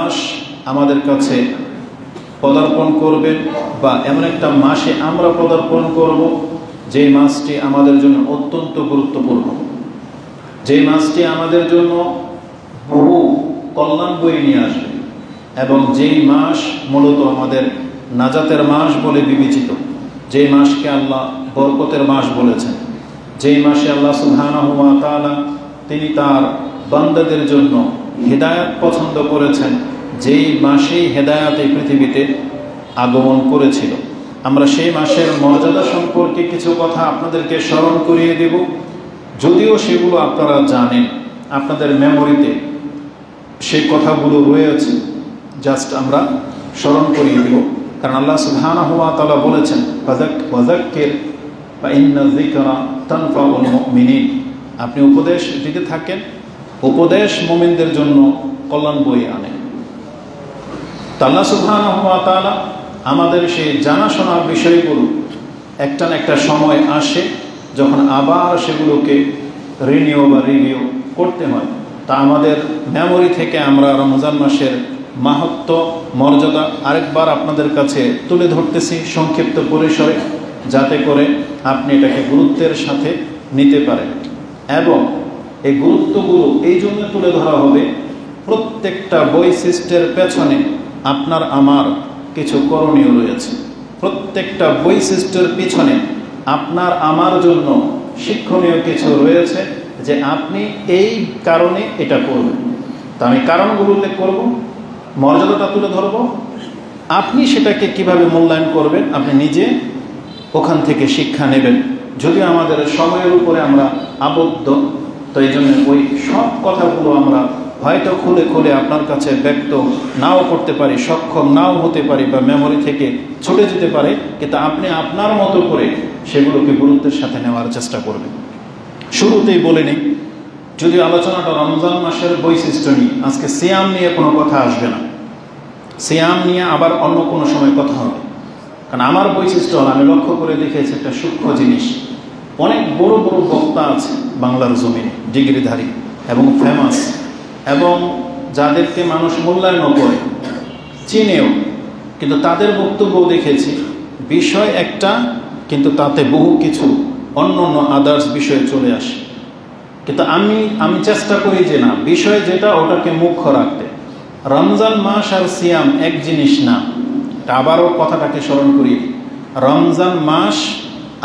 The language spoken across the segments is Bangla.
মাস আমাদের কাছে পদার্পণ করবেন বা এমন একটা মাসে আমরা পদার্পণ করব যে মাসটি আমাদের জন্য অত্যন্ত গুরুত্বপূর্ণ, যে মাসটি আমাদের জন্য বহু কল্যাণ বয়ে নিয়ে আসবে এবং যেই মাস মূলত আমাদের নাজাতের মাস বলে বিবেচিত, যেই মাসকে আল্লাহ বরকতের মাস বলেছেন, যেই মাসে আল্লাহ সুবহানাহু ওয়া তাআলা তিনি তার বান্দাদের জন্য হেদায়েত পছন্দ করেছেন, যেই মাসেই হেদায়েত এই পৃথিবীতে আগমন করেছিল। আমরা সেই মাসের মর্যাদা সম্পর্কে কিছু কথা আপনাদেরকে স্মরণ করিয়ে দেব, যদিও সেগুলো আপনারা জানেন, আপনাদের মেমোরিতে সেই কথাগুলো রয়েছে, জাস্ট আমরা স্মরণ করিয়ে দেব। কারণ আল্লাহ সুবহানাহু ওয়া তাআলা বলেছেন, ওয়াযাক্কির ফাইন্না যিকরা তানফাউল মুমিনিন, আপনি উপদেশ দিতে থাকেন, উপদেশ মুমিনদের জন্য কল্যাণ বয়ে আনে। আল্লাহ সুবহানাহু ওয়া তাআলা আমাদের সেই জানাশোনা বিষয়গুলো একটা না একটা সময় আসে যখন আবার সেগুলোকে রিনিউ বা রিভিউ করতে হয়। তা আমাদের মেমোরি থেকে আমরা রমজান মাসের মাহাত্ম্য মর্যাদা আরেকবার আপনাদের কাছে তুলে ধরতেছি সংক্ষিপ্ত পরিসরে, যাতে করে আপনি এটাকে গুরুত্বের সাথে নিতে পারেন। এবং এই গুরুত্বগুলো এই জন্য তুলে ধরা হবে, প্রত্যেকটা বৈশিষ্ট্যের পেছনে আপনার আমার কিছু করণীয় রয়েছে, প্রত্যেকটা বৈশিষ্ট্যের পিছনে আপনার আমার জন্য শিক্ষণীয় কিছু রয়েছে, যে আপনি এই কারণে এটা করবেন। তা আমি কারণগুলো উল্লেখ করব, মর্যাদাটা তুলে ধরব, আপনি সেটাকে কিভাবে মূল্যায়ন করবেন আপনি নিজে ওখান থেকে শিক্ষা নেবেন। যদিও আমাদের সময়ের উপরে আমরা আবদ্ধ, তো এই জন্য ওই সব কথাগুলো আমরা হয়তো খুলে খুলে আপনার কাছে ব্যক্ত নাও করতে পারি, সক্ষম নাও হতে পারি, বা মেমোরি থেকে ছুটে যেতে পারে, কিন্তু আপনি আপনার মতো করে সেগুলোকে গুরুত্বের সাথে নেওয়ার চেষ্টা করবেন। শুরুতেই বলে নিই, যদি আলোচনাটা রমজান মাসের বৈশিষ্ট্য নিয়ে, আজকে সিয়াম নিয়ে কোনো কথা আসবে না, সিয়াম নিয়ে আবার অন্য কোনো সময় কথা হবে। কারণ আমার বৈশিষ্ট্য হল, আমি লক্ষ্য করে দেখেছি একটা সূক্ষ্ম জিনিস, অনেক বড় বড় বক্তা আছে বাংলার জমিনে, ডিগ্রিধারী এবং ফেমাস, এবং যাদেরকে মানুষ মূল্যায়নও করে, চিনেও, কিন্তু তাদের বক্তব্য দেখেছি বিষয় একটা, কিন্তু তাতে বহু কিছু অন্য অন্য আদার্স বিষয়ে চলে আসে। কিন্তু আমি চেষ্টা করি যে না, বিষয় যেটা ওটাকে মুখ্য রাখতে। রমজান মাস আর সিয়াম এক জিনিস না, আবারও কথাটাকে স্মরণ করি, রমজান মাস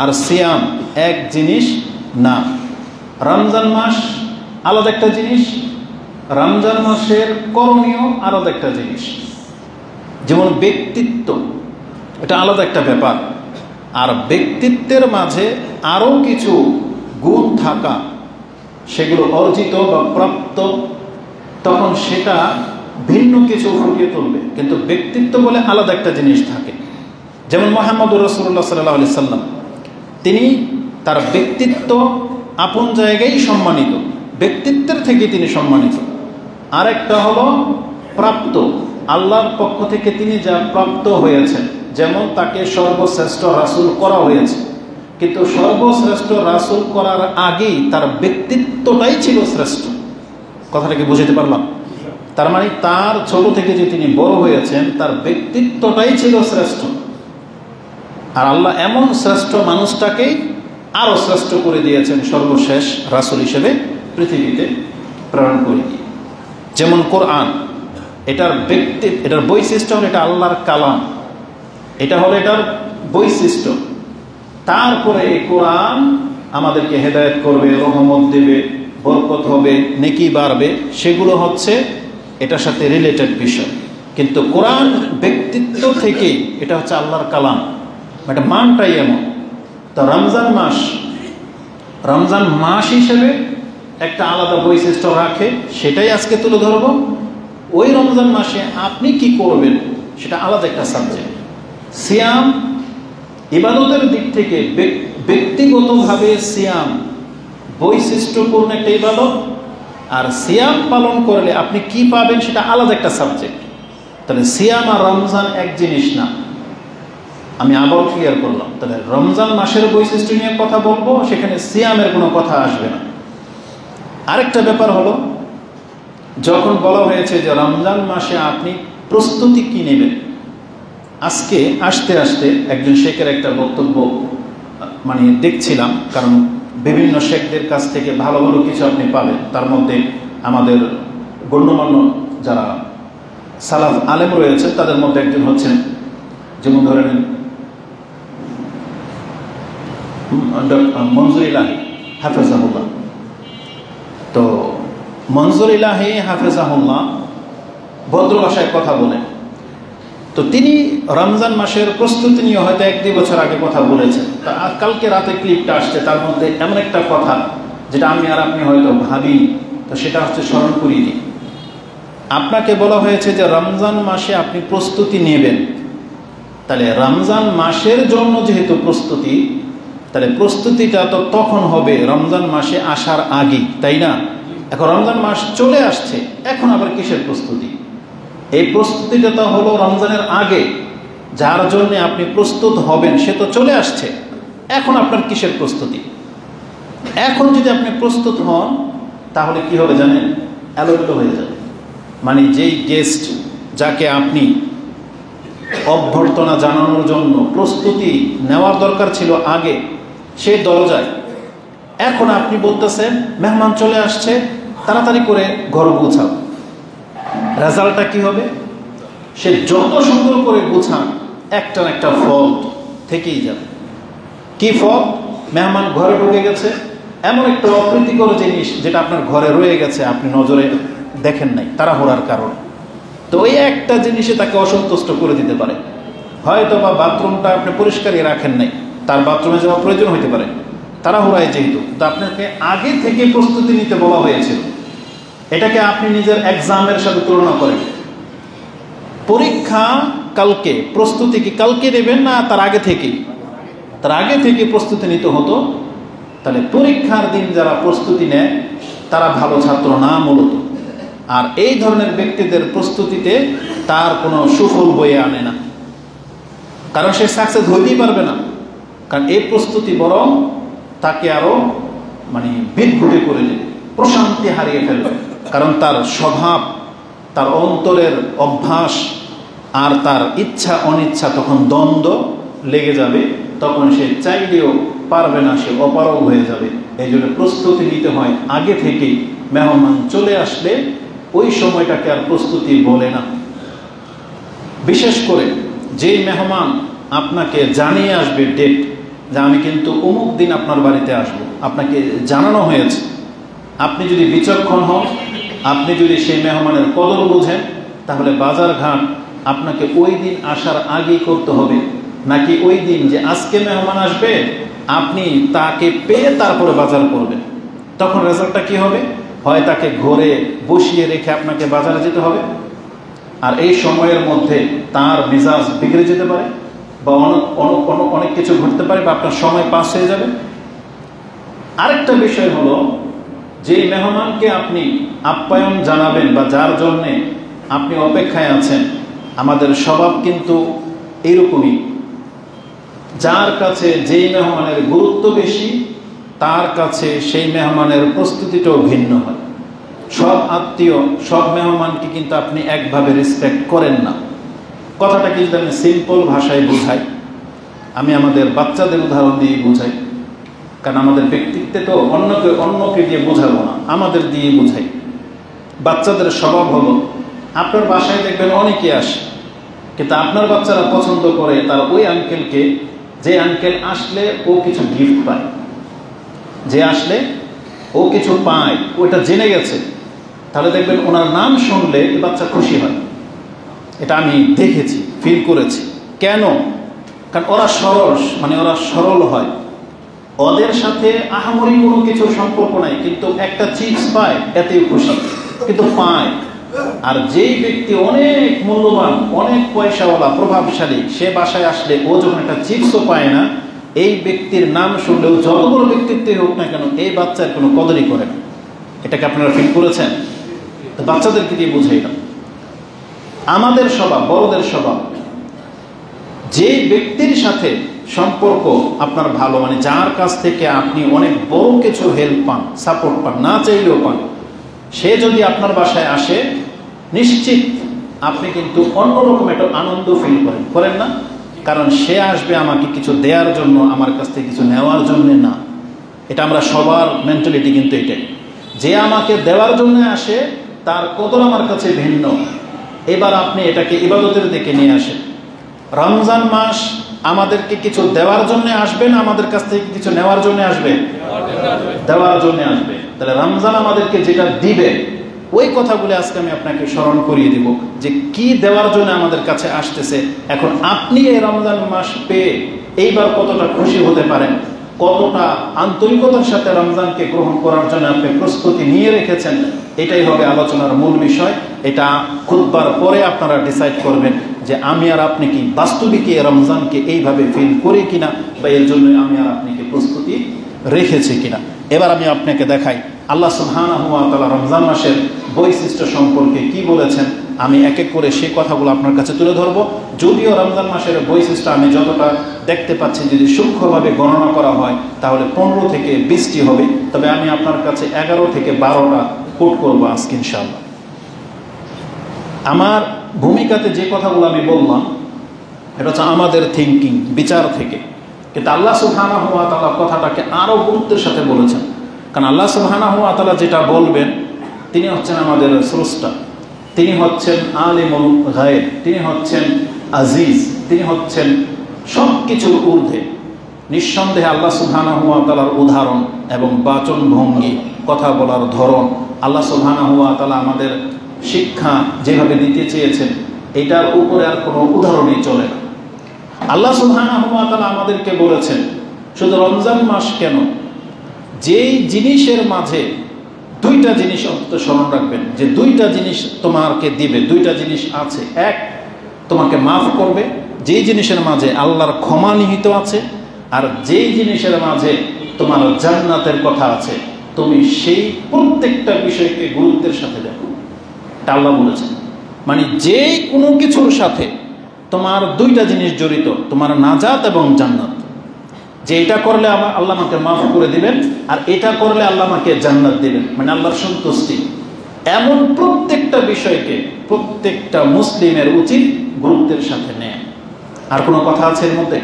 আর সিয়াম এক জিনিস না। রমজান মাস আলাদা একটা জিনিস, রমজান মাসের করণীয় আলাদা একটা জিনিস। যেমন ব্যক্তিত্ব, এটা আলাদা একটা ব্যাপার, আর ব্যক্তিত্বের মাঝে আরও কিছু গুণ থাকা, সেগুলো অর্জিত বা প্রাপ্ত, তখন সেটা ভিন্ন কিছু ফুটিয়ে তুলবে। কিন্তু ব্যক্তিত্ব বলে আলাদা একটা জিনিস থাকে। যেমন মুহাম্মদুর রাসূলুল্লাহ সাল্লাল্লাহু আলাইহি সাল্লাম, তিনি তার ব্যক্তিত্ব আপন জায়গায় সম্মানিত, ব্যক্তিত্বের থেকে তিনি সম্মানিত। আরেকটা হলো প্রাপ্ত, আল্লাহর পক্ষ থেকে তিনি যা প্রাপ্ত হয়েছেন, যেমন তাকে সর্বশ্রেষ্ঠ রাসূল করা হয়েছে, কিন্তু সর্বশ্রেষ্ঠ রাসূল করার আগেই তার ব্যক্তিত্বটাই ছিল শ্রেষ্ঠ। কথাটাকে বুঝাতে পারলাম? তার মানে তার ছোট থেকে যে তিনি বড় হয়েছেন, তার ব্যক্তিত্বটাই ছিল শ্রেষ্ঠ। আর আল্লাহ এমন শ্রেষ্ঠ মানুষটাকেই আরও শ্রেষ্ঠ করে দিয়েছেন, সর্বশেষ রাসূল হিসেবে পৃথিবীতে প্রেরণ করে দিয়ে। যেমন কোরআন, এটার বৈশিষ্ট্য হলো এটা আল্লাহর কালাম, এটা হলো এটার বৈশিষ্ট্য। তারপরে এই কোরআন আমাদেরকে হেদায়েত করবে, রহমত দেবে, বরকত হবে, নেকি বাড়বে, সেগুলো হচ্ছে এটার সাথে রিলেটেড বিষয়। কিন্তু কোরআন ব্যক্তিত্ব থেকেই, এটা হচ্ছে আল্লাহর কালাম, এটা মানটাই এমন। তো রমজান মাস হিসেবে একটা আলাদা বৈশিষ্ট্য রাখে, সেটাই আজকে তুলে ধরব। ওই রমজান মাসে আপনি কি করবেন সেটা আলাদা একটা সাবজেক্ট। সিয়াম ইবাদতের দিক থেকে ব্যক্তিগতভাবে সিয়াম বৈশিষ্ট্যপূর্ণ একটা ইবাদত, আর সিয়াম পালন করলে আপনি কি পাবেন সেটা আলাদা একটা সাবজেক্ট। তাহলে সিয়াম আর রমজান এক জিনিস না, আমি আবার ক্লিয়ার করলাম। তাহলে রমজান মাসের বৈশিষ্ট্য নিয়ে কথা বলবো, সেখানে সিয়ামের কোনো কথা আসবে না। আরেকটা ব্যাপার হলো, যখন বলা হয়েছে যে রমজান মাসে আপনি প্রস্তুতি কি নেবেন, আজকে আসতে আসতে একজন শেখের একটা বক্তব্য মানে দেখছিলাম, কারণ বিভিন্ন শেখদের কাছ থেকে ভালো ভালো কিছু আপনি পাবেন। তার মধ্যে আমাদের গণ্যমান্য যারা সালাফ আলেম রয়েছে তাদের মধ্যে একজন হচ্ছেন, যেমন ধরে নেন মনজুর ইলাহি হাফেজাহুল্লাহ। তো মনজুর ইলাহি হাফেজাহুল্লাহ ভদ্র ভাষায় কথা বলেন। তো তিনি রমজান মাসের প্রস্তুতি নিয়ে হয়তো 1-2 বছর আগে কথা বলেছেন। তা কালকে রাতে ক্লিপটা আসছে, তার মধ্যে এমন একটা কথা যেটা আমি আর আপনি হয়তো ভাবি, তো সেটা হচ্ছে স্মরণ করিয়ে দিই। আপনাকে বলা হয়েছে যে রমজান মাসে আপনি প্রস্তুতি নেবেন, তাহলে রমজান মাসের জন্য যেহেতু প্রস্তুতি, তাহলে প্রস্তুতিটা তো তখন হবে রমজান মাসে আসার আগে, তাই না? এখন রমজান মাস চলে আসছে, এখন আবার কিসের প্রস্তুতি? এই প্রস্তুতিটা তো হলো রমজানের আগে, যার জন্য আপনি প্রস্তুত হবেন সে তো চলে আসছে, এখন আপনার কিসের প্রস্তুতি? এখন যদি আপনি প্রস্তুত হন তাহলে কি হবে জানেন? এলোমেলো হয়ে যাবে। মানে যেই গেস্ট যাকে আপনি অভ্যর্থনা জানানোর জন্য প্রস্তুতি নেওয়ার দরকার ছিল আগে, সে দরজায়, এখন আপনি বলতেছেন মেহমান চলে আসছে, তাড়াতাড়ি করে ঘর গোছাও। রেজাল্টটা কি হবে? সে যত সুন্দর করে গোছান, একটা না একটা ফল থেকেই যাবে। কি ফল? মেহমান ঘরে ঢুকে গেছে, এমন একটা অপ্রীতিকর জিনিস যেটা আপনার ঘরে রয়ে গেছে, আপনি নজরে দেখেন নাই তাড়াহুড়ার কারণ। তো ওই একটা জিনিসে তাকে অসন্তুষ্ট করে দিতে পারে। হয়তো বা বাথরুমটা আপনি পরিষ্কারই রাখেন নাই, তার বাথরুমে যাওয়া প্রয়োজন হতে পারে তাড়াহুড়ায় যেহেতু। তো আপনাকে আগে থেকে প্রস্তুতি নিতে বলা হয়েছিল। এটাকে আপনি নিজের এক্সামের সাথে তুলনা করেন। পরীক্ষা কালকে, প্রস্তুতি কি কালকে নেবেন না তার আগে থেকেই? তার আগে থেকে প্রস্তুতি নিতে হতো। তাহলে পরীক্ষার দিন যারা প্রস্তুতি নেয় তারা ভালো ছাত্র না মূলত। আর এই ধরনের ব্যক্তিদের প্রস্তুতিতে তার কোনো সুফল বয়ে আনে না, কারণ সে সাকসেস হইতেই পারবে না। কারণ এই প্রস্তুতি বরং তাকে আরো মানে বিদঘুটে করে দেবে, প্রশান্তি হারিয়ে ফেলবে। কারণ তার স্বভাব, তার অন্তরের অভ্যাস আর তার ইচ্ছা অনিচ্ছা তখন দ্বন্দ্ব লেগে যাবে, তখন সে চাইলেও পারবে না, সে অপারগ হয়ে যাবে। এই জন্য প্রস্তুতি নিতে হয় আগে থেকেই। মেহমান চলে আসলে ওই সময়টাকে আর প্রস্তুতি বলে না। বিশেষ করে যেই মেহমান আপনাকে জানিয়ে আসবে ডেট, যে আমি কিন্তু অমুক দিন আপনার বাড়িতে আসব, আপনাকে জানানো হয়েছে। আপনি যদি বিচক্ষণ হন, আপনি যদি সেই মেহমানের কদর বোঝেন, তাহলে বাজার ঘাট আপনাকে ওই দিন আসার আগেই করতে হবে, নাকি ওই দিন যে আজকে মেহমান আসবে আপনি তাকে পেয়ে তারপরে বাজার করবেন। তখন রেজাল্টটা কি হবে? হয় তাকে ঘরে বসিয়ে রেখে আপনাকে বাজারে যেতে হবে, আর এই সময়ের মধ্যে তার মেজাজ বিগড়ে যেতে পারে, বা অনেক কিছু ঘটতে পারে, বা আপনার সময় পাস হয়ে যাবে। আরেকটা বিষয় হলো, যে মেহমানকে আপনি আপ্যায়ন জানাবেন বা যার জন্যে আপনি অপেক্ষায় আছেন, আমাদের স্বভাব কিন্তু এইরকমই। যার কাছে যেই মেহমানের গুরুত্ব বেশি, তার কাছে সেই মেহমানের প্রস্তুতিটাও ভিন্ন হয়। সব আত্মীয়, সব মেহমানকে কিন্তু আপনি একভাবে রেসপেক্ট করেন না। কথাটা কি যদি আমি সিম্পল ভাষায় বুঝাই, আমি আমাদের বাচ্চাদের উদাহরণ দিয়ে বুঝাই, কারণ আমাদের ব্যক্তিত্বে তো অন্যকে দিয়ে বোঝাবো না, আমাদের দিয়ে বুঝাই। বাচ্চাদের স্বভাব হলো, আপনার বাসায় দেখবেন অনেকে আসে, কিন্তু আপনার বাচ্চারা পছন্দ করে তার ওই আঙ্কেলকে, যে আঙ্কেল আসলে ও কিছু গিফট পায়, যে আসলে ও কিছু পায়, ওটা জেনে গেছে। তাহলে দেখবেন ওনার নাম শুনলে বাচ্চা খুশি হয়। এটা আমি দেখেছি, ফিল করেছি। কেন? কারণ ওরা ওরা সরল হয়। ওদের সাথে আহামরি কোনো কিছু সম্পর্ক নাই, কিন্তু একটা চিপস পায় এতেই খুশি, কিন্তু পায়। আর যেই ব্যক্তি অনেক মূল্যবান, অনেক পয়সাওয়ালা, প্রভাবশালী, সে বাসায় আসলে ও যখন একটা চিপসও পায় না, এই ব্যক্তির নাম শুনলেও যত বড় ব্যক্তিত্বই হোক না কেন, এই বাচ্চার কোনো কদরই করে না। এটাকে আপনারা ফিল করেছেন? তো বাচ্চাদেরকে দিয়ে বুঝাই না। আমাদের স্বভাব, বড়দের স্বভাব, যে ব্যক্তির সাথে সম্পর্ক আপনার ভালো, যার কাছ থেকে আপনি অনেক বড় কিছু হেল্প পান, সাপোর্ট পান, না চাইলেও পান, সে যদি আপনার বাসায় আসে, নিশ্চিত আপনি কিন্তু অন্যরকম একটা আনন্দ ফিল করেন না? কারণ সে আসবে আমাকে কিছু দেওয়ার জন্য, আমার কাছ থেকে কিছু নেওয়ার জন্য না। এটা আমরা সবার মেন্টালিটি কিন্তু এটাই। যে আমাকে দেওয়ার জন্য আসে তার কদর আমার কাছে ভিন্ন। এবার আপনি এটাকে ইবাদতের দিকে নিয়ে আসেন। রমজান মাস আমাদেরকে কিছু দেওয়ার জন্য আসবে না আমাদের কাছ থেকে কিছু নেওয়ার জন্য আসবে? দেওয়ার জন্য আসবে। তাহলে রমজান আমাদেরকে যেটা দিবে ওই কথাগুলো আজকে আমি আপনাকে স্মরণ করিয়ে দিব, যে কি দেওয়ার জন্য আমাদের কাছে আসতেছে। এখন আপনি এই রমজান মাস পেয়ে এইবার কতটা খুশি হতে পারেন, কতটা আন্তরিকতার সাথে রমজানকে গ্রহণ করার জন্য আপনি প্রস্তুতি নিয়ে রেখেছেন, এটাই হবে আলোচনার মূল বিষয়। এটা খুতবার পরে আপনারা ডিসাইড করবেন যে আমি আর আপনি কি বাস্তবিক এই রমজানকে এইভাবে ফিল করি কিনা, বা এর জন্য আমি আর আপনি কি প্রস্তুতি রেখেছি কিনা। এবার আমি আপনাকে দেখাই আল্লাহ সুবহানাহু ওয়া তাআলা রমজান মাসের বৈশিষ্ট্য সম্পর্কে কি বলেছেন। আমি এক এক করে সেই কথাগুলো আপনার কাছে তুলে ধরবো। যদিও রমজান মাসের বৈশিষ্ট্য আমি যতটা দেখতে পাচ্ছি, যদি সূক্ষ্মভাবে গণনা করা হয় তাহলে 15 থেকে 20টি হবে, তবে আমি আপনার কাছে 11 থেকে 12টা কোট করবো আজকে ইনশাআল্লাহ। আমার ভূমিকাতে যে কথাগুলো আমি বললাম এটা হচ্ছে আমাদের থিঙ্কিং, বিচার থেকে, কিন্তু আল্লাহ সুবহানাহু ওয়া তাআলা কথাটাকে আরও গুরুত্বের সাথে বলেছেন। কারণ আল্লাহ সুবহানাহু ওয়া তাআলা যেটা বলবেন, তিনি হচ্ছেন আমাদের স্রষ্টা, তিনি হচ্ছেন আলিমুল গায়ব, তিনি হচ্ছেন আজিজ, তিনি হচ্ছেন সব কিছুর ঊর্ধ্বে। নিঃসন্দেহে আল্লাহ সুবহানাহু ওয়া তাআলার উদাহরণ এবং বাচন ভঙ্গি, কথা বলার ধরন, আল্লাহ সুবহানাহু ওয়া তাআলা আমাদের শিক্ষা যেভাবে দিতে চেয়েছেন এটার উপরে আর কোনো উদাহরণই চলে না। আল্লাহ সুবহানাহু ওয়া তাআলা আমাদেরকে বলেছেন, শুধু রমজান মাস কেন, যেই জিনিসের মাঝে দুইটা জিনিস অন্তত স্মরণ রাখবেন, যে দুইটা জিনিস তোমাকে দিবে, দুইটা জিনিস আছে। এক, তোমাকে মাফ করবে, যেই জিনিসের মাঝে আল্লাহর ক্ষমা নিহিত আছে, আর যেই জিনিসের মাঝে তোমার জান্নাতের কথা আছে, তুমি সেই প্রত্যেকটা বিষয়কে গুরুত্বের সাথে দেখো। এটা আল্লাহ বলেছেন। মানে যে কোনো কিছুর সাথে তোমার দুইটা জিনিস জড়িত, তোমার নাজাত এবং জান্নাত। যে এটা করলে আল্লাহ আমাকে মাফ করে দিবেন, আর এটা করলে আল্লাহ আমাকে জান্নাত দিবেন, মানে আল্লাহর সন্তুষ্টি। এমন প্রত্যেকটা বিষয়কে প্রত্যেকটা মুসলিমের উচিত গুরুত্বের সাথে নেয়। আর কোনো কথা আছে এর মধ্যে?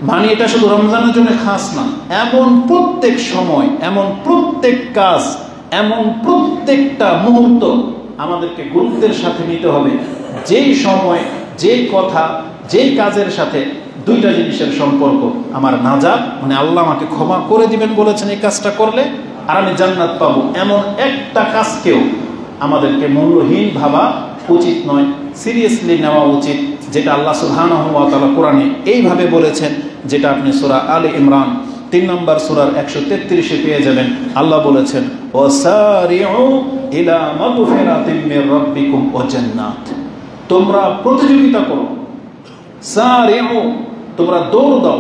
মানে এটা শুধু রমজানের জন্য খাস না, এমন প্রত্যেক সময়, এমন প্রত্যেক কাজ, এমন প্রত্যেকটা মুহূর্ত আমাদেরকে গুরুত্বের সাথে নিতে হবে, যেই সময়, যেই কথা, যেই কাজের সাথে দুইটা জিনিসের সম্পর্ক। আমার নাজাত, মানে আল্লাহ আমাকে ক্ষমা করে দিবেন বলেছেন এই কাজটা করলে, আর আমি জান্নাত পাবো, এমন একটা কাজকেও আমাদেরকে মূল্যহীন ভাবা উচিত নয়, সিরিয়াসলি নেওয়া উচিত। যেটা আল্লাহ সুবহানাহু ওয়া তাআলা কোরআনে এইভাবে বলেছেন, যেটা আপনি সূরা আলে ইমরান 3 নম্বর সূরার 133-এ পেয়ে যাবেন। আল্লাহ বলেছেন, ওয়াসারিউ ইলা মাগফিরাতিম মির রাব্বিকুম ওয়া জান্নাত। তোমরা প্রতিযোগিতা করো, সারিউ, তোমরা দৌড় দাও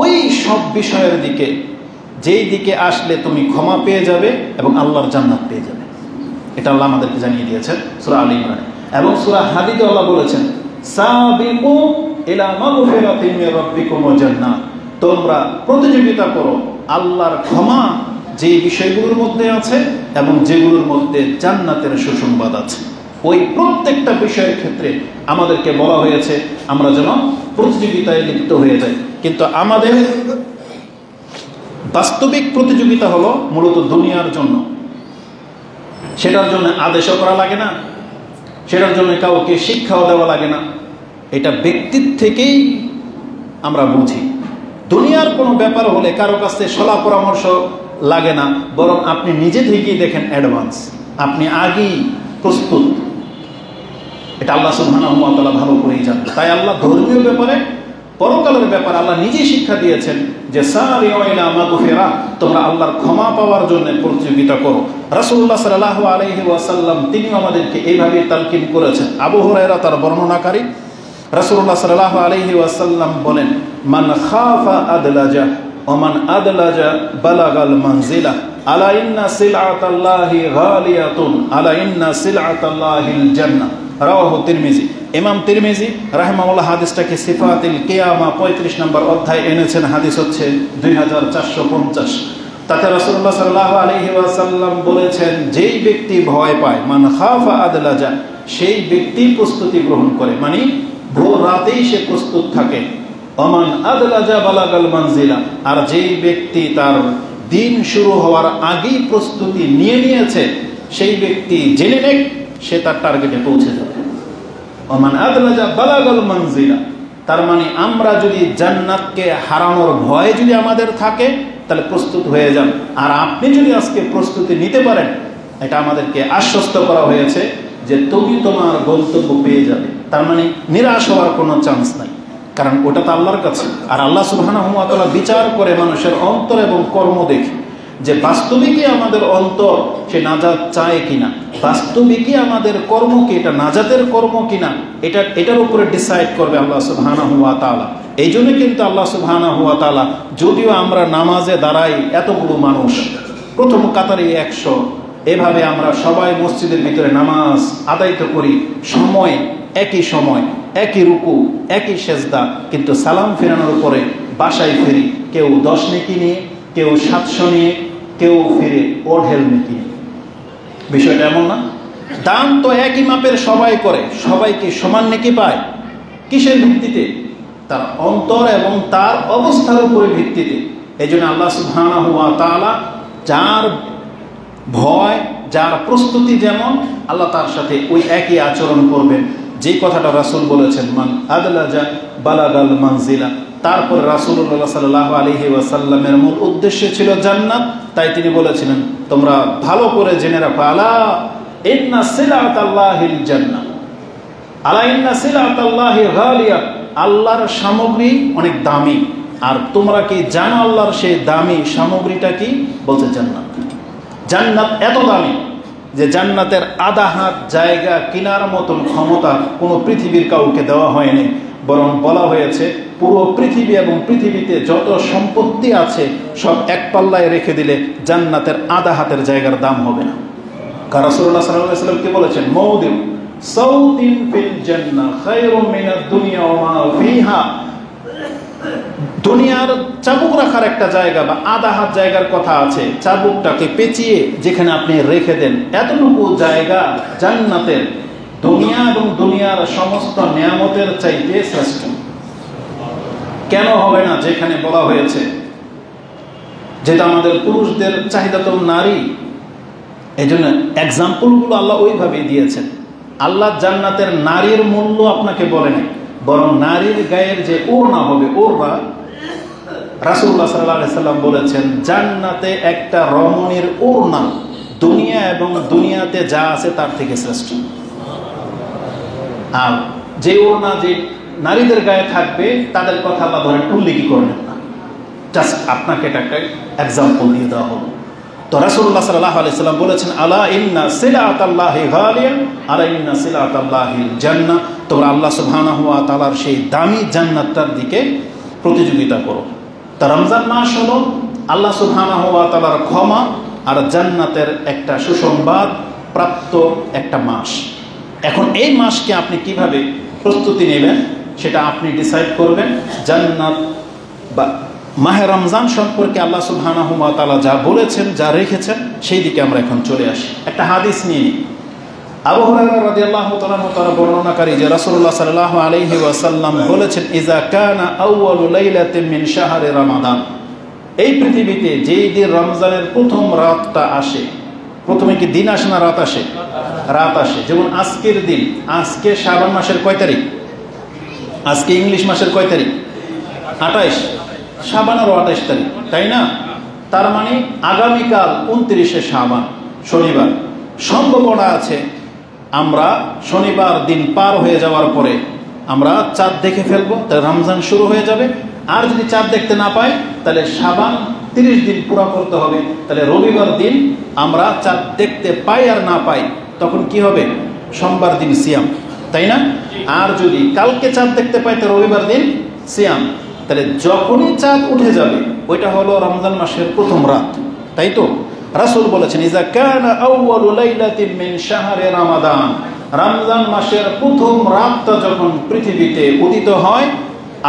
ওই সব বিষয়ের দিকে যেই দিকে আসলে তুমি ক্ষমা পেয়ে যাবে এবং আল্লাহর জান্নাত পেয়ে যাবে। এটা আল্লাহ আমাদেরকে জানিয়ে দিয়েছেন সূরা আলে ইমরান। এবং সূরা হাদীদে আল্লাহ বলেছেন, সাবিকু ইলা মাগফিরাতিম মির রাব্বিকুম ওয়া জান্নাত। তোমরা প্রতিযোগিতা করো আল্লাহর ক্ষমা যে বিষয়গুলোর মধ্যে আছে এবং যেগুলোর মধ্যে জান্নাতের সুসংবাদ আছে। ওই প্রত্যেকটা বিষয়ের ক্ষেত্রে আমাদেরকে বলা হয়েছে আমরা যেন প্রতিযোগিতায় লিপ্ত হয়ে যাই। কিন্তু আমাদের বাস্তবিক প্রতিযোগিতা হলো মূলত দুনিয়ার জন্য। সেটার জন্য আদেশও করা লাগে না, সেটার জন্য কাউকে শিক্ষাও দেওয়া লাগে না। এটা ব্যক্তির থেকেই আমরা বুঝি। দুনিয়ার কোনো ব্যাপার হলে কারো কাছে সলা পরামর্শ লাগে না, বরং আপনি নিজে থেকেই দেখেন অ্যাডভান্স, আপনি আগেই প্রস্তুত। এটা আল্লাহ সুবহানাহু ওয়া তাআলা ভালো করেই জানেন। তাই আল্লাহ ধর্মীয় ব্যাপারে, পরকালের ব্যাপারে আল্লাহ নিজেই শিক্ষা দিয়েছেন যে সারিউ ইলা মাগফিরা, তোমরা আল্লাহর ক্ষমা পাওয়ার জন্য প্রতিযোগিতা করো। রাসূলুল্লাহ সাল্লাল্লাহু আলাইহি ওয়াসাল্লাম তিনি আমাদেরকে এইভাবে তালকিন করেছেন। আবু হুরায়রা তার বর্ণনাকারী, রাসূলুল্লাহ সাল্লাল্লাহু আলাইহি ওয়াসাল্লাম বলেন, মান খাফা আদলাজা ওয়া মান আদলাজা বালাগাল মানজিলা আলা ইন্না সিলআতাল্লাহি গালিয়াতুন আলা ইন্না সিলআতাল্লাহিল জান্নাহ। রাওয়াহু তিরমিজি। ইমাম তিরমিজি রাহিমাহুল্লাহ হাদিসটাকে সিফাতুল কিয়ামা 35 নম্বর অধ্যায় এনেছেন। হাদিস হচ্ছে 2450। তাতে রাসূলুল্লাহ সাল্লাল্লাহু আলাইহি ওয়াসাল্লাম বলেছেন, যেই ব্যক্তি ভয় পায়, মান খাফা আদলাজা, সেই ব্যক্তি প্রস্তুতি গ্রহণ করে, মানে ভোর রাতেই সে প্রস্তুত থাকে। ওমান আদলাজা বালাগাল মানজিলা, আর যেই ব্যক্তি তার দিন শুরু হওয়ার আগেই প্রস্তুতি নিয়ে নিয়েছে, সেই ব্যক্তি জেনে নেক সে তার টার্গেটে পৌঁছে যাবে। ওমান আদলাজা বালাগাল মানজিলা, তার মানে আমরা যদি জান্নাতকে হারানোর ভয় যদি আমাদের থাকে তাহলে প্রস্তুত হয়ে যান। আর আপনি যদি আজকে প্রস্তুতি নিতে পারেন, এটা আমাদেরকে আশ্বস্ত করা হয়েছে যে তুমি তোমার গন্তব্য পেয়ে যাবে। তার মানে নিরাশ হওয়ার কোনো চান্স নাই, কারণ ওটা তো আল্লাহর কাছে। আর আল্লাহ সুবহানাহু ওয়া তাআলা বিচার করে মানুষের অন্তর এবং কর্ম দেখে, যে বাস্তবিকই আমাদের অন্তর সে নাজাত চায় কিনা, বাস্তবিকই আমাদের কর্ম কি এটা নাজাতের কর্ম কিনা, এটার উপরে ডিসাইড করবে আল্লাহ সুবহানাহু ওয়া তাআলা। এই জন্য কিন্তু আল্লাহ সুবহানাহু ওয়া তাআলা, যদিও আমরা নামাজে দাঁড়াই এতগুলো মানুষ, প্রথম কাতারে 100, এভাবে আমরা সবাই মসজিদের ভিতরে নামাজ আদায় তো করি, সময় একই রুকু একই সেজদা, কিন্তু সালাম ফেরানোর পরে বাসায় ফিরি কেউ 10 নেকি নিয়ে, কেউ 700 নিয়ে, কেউ ফিরে ওঢেল নেকি। বিষয়টা এমন না। দান তো একই মাপের সবাই করে, সবাইকে সমান নেকি পায়। কিসের ভিত্তিতে? তার অন্তর এবং তার অবস্থার উপরে ভিত্তিতে। এই জন্য আল্লাহ সুবহানাহু ওয়া তাআলা যার ভয়, যার প্রস্তুতি যেমন, আল্লাহ তার সাথে ওই একই আচরণ করবেন। যে কথাটা রাসূল বলেছেন, মান আদলাজা বালাগাল মানজিলা। তারপর রাসূলুল্লাহ সাল্লাল্লাহু আলাইহি ওয়াসাল্লামের মূল উদ্দেশ্য ছিল জান্নাত, তাই তিনি বলেছিলেন, তোমরা ভালো করে জেনে রাখো, আলা ইন্না সিলাতাল্লাহিল জান্নাহ, আলা ইন্না সিলাতাল্লাহি গালিয়া, আল্লাহর সামগ্রী অনেক দামি। আর তোমরা কি জানো আল্লাহর সেই দামি সামগ্রীটা কি? বলছে জান্নাত। জান্নাত এত দামি যে জান্নাতের আধা হাত জায়গা কেনার মতন ক্ষমতা কোনো পৃথিবীর কাউকে দেওয়া হয়নি, বরং বলা হয়েছে পুরো পৃথিবী এবং পৃথিবীতে যত সম্পত্তি আছে সব এক পাল্লায় রেখে দিলে জান্নাতের আধা হাতের জায়গার দাম হবে না। কারণ রাসূলুল্লাহ সাল্লাল্লাহু আলাইহি ওয়াসাল্লাম কি বলেছেন, মাউদিউ সাউদিন ফিল জান্নাহ খায়রুম মিনাদ দুনিয়া ওয়া মা ফিহা, দুনিয়ার চাবুক রাখার একটা জায়গা বা আধা হাত জায়গার কথা আছে, চাবুকটাকে পেঁচিয়ে যেখানে আপনি রেখে দেন, এতটুকু জায়গা জান্নাতের দুনিয়া এবং দুনিয়ার সমস্ত নিয়ামতের চাইতে শ্রেষ্ঠ। কেন হবে না? যেখানে বলা হয়েছে যেটা আমাদের পুরুষদের চাহিদা তো নারী, এই জন্য এক্সাম্পলগুলো আল্লাহ ওইভাবেই দিয়েছেন। আল্লাহ জান্নাতের নারীর মূল্য আপনাকে বলে নাই, বরং নারীর গায়ের যে ওড়না হবে, ওড়না, রাসূলুল্লাহ সাল্লাল্লাহু আলাইহি সাল্লাম বলেছেন জান্নাতে একটা রমণীর ওড়না দুনিয়া এবং দুনিয়াতে যা আছে তার থেকে শ্রেষ্ঠ। আর যে ওড়না যে নারীদের গায়ে থাকবে তাদের কথা আল্লাহ ধরেন উল্লেখই করলেন না, জাস্ট আপনাকে এটা একটা এক্সাম্পল দিয়ে দেওয়া হলো। তো রাসূলুল্লাহ সাল্লাল্লাহু আলাইহি সাল্লাম বলেছেন, আলা ইন্না সিলাতাল্লাহি গালিয়া, আলা ইন্না সিলাতাল্লাহিল জান্নাহ, তোমরা আল্লাহ সুবহানাহু ওয়া তাআলার সেই দামি জান্নাতটার দিকে প্রতিযোগিতা করো। তা রমজান মাস হলো আল্লাহ সুবহানাহু ওয়া তাআলার ক্ষমা আর জান্নাতের একটা সুসংবাদ প্রাপ্ত একটা মাস। এখন এই মাসকে আপনি কিভাবে প্রস্তুতি নেবেন সেটা আপনি ডিসাইড করবেন। জান্নাত বা মাহে রমজান সম্পর্কে আল্লাহ সুবহানাহু ওয়া তাআলা যা বলেছেন, যা রেখেছেন, সেই দিকে আমরা এখন চলে আসি। একটা হাদিস নিয়ে নিই। আবু হুরায়রা রাদিয়াল্লাহু তাআলা বর্ণনাকারী যে রাসূলুল্লাহ সাল্লাল্লাহু আলাইহি ওয়াসাল্লাম বলেছেন, ইজা কানা আউয়ালু লাইলাতিন মিন শাহরি রমাদান, এই পৃথিবীতে যেই দিন রমজানের প্রথম রাতটা আসে, প্রথমে কি দিন আসে না রাত আসে? রাত আসে। যেমন আজকের দিন, আজকে শাবান মাসের কয় তারিখ? আজকে ইংলিশ মাসের কয় তারিখ? 28। শাবানেরও 28 তারিখ, তাই না? তার মানে আগামীকাল 29শে শাবান, শনিবার। সম্ভাবনা আছে আমরা শনিবার দিন পার হয়ে যাওয়ার পরে আমরা চাঁদ দেখে ফেলবো, তাহলে রমজান শুরু হয়ে যাবে। আর যদি চাঁদ দেখতে না পাই তাহলে শাবান 30 দিন পুরো করতে হবে। তাহলে রবিবার দিন আমরা চাঁদ দেখতে পাই আর না পাই, তখন কি হবে? সোমবার দিন সিয়াম, তাই না? আর যদি কালকে চাঁদ দেখতে পাই তো রবিবার দিন সিয়াম। তাহলে যখনই চাঁদ উঠে যাবে ওইটা হলো রমজান মাসের প্রথম রাত, তাই তো? রাসূল বলেছেন, ইজা কানা আউয়ালু লাইলাতিন মিন শাহরি রমাদান, রমজান মাসের প্রথম রাতটা যখন পৃথিবীতে উদিত হয়,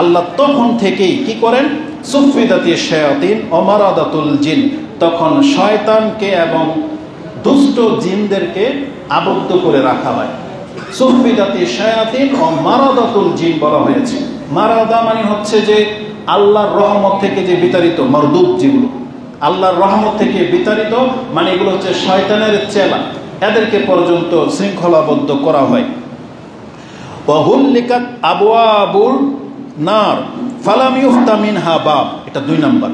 আল্লাহ তখন থেকেই কি করেন? সুফিদাতি শায়াতিন ও মারাদাতুল জিন, তখন শয়তানকে এবং দুষ্ট জিনদেরকে আবদ্ধ করে রাখা হয়। সুফিদাতি শায়াতিন ও মারাদাতুল জিন বলা হয়েছে। মারাদা মানে হচ্ছে যে আল্লাহর রহমত থেকে যে বিতাড়িত, মারদুদ যেগুলো আল্লাহর রহমত থেকে বিতাড়িত, মানে এগুলো হচ্ছে শয়তানের চেলা, এদেরকে পর্যন্ত শৃঙ্খলাবদ্ধ করা হয়। ওয়াহুল্লিকাত আবওয়াবুল নার ফালাম ইউফতা মিনহা বাব, এটা 2 নাম্বার।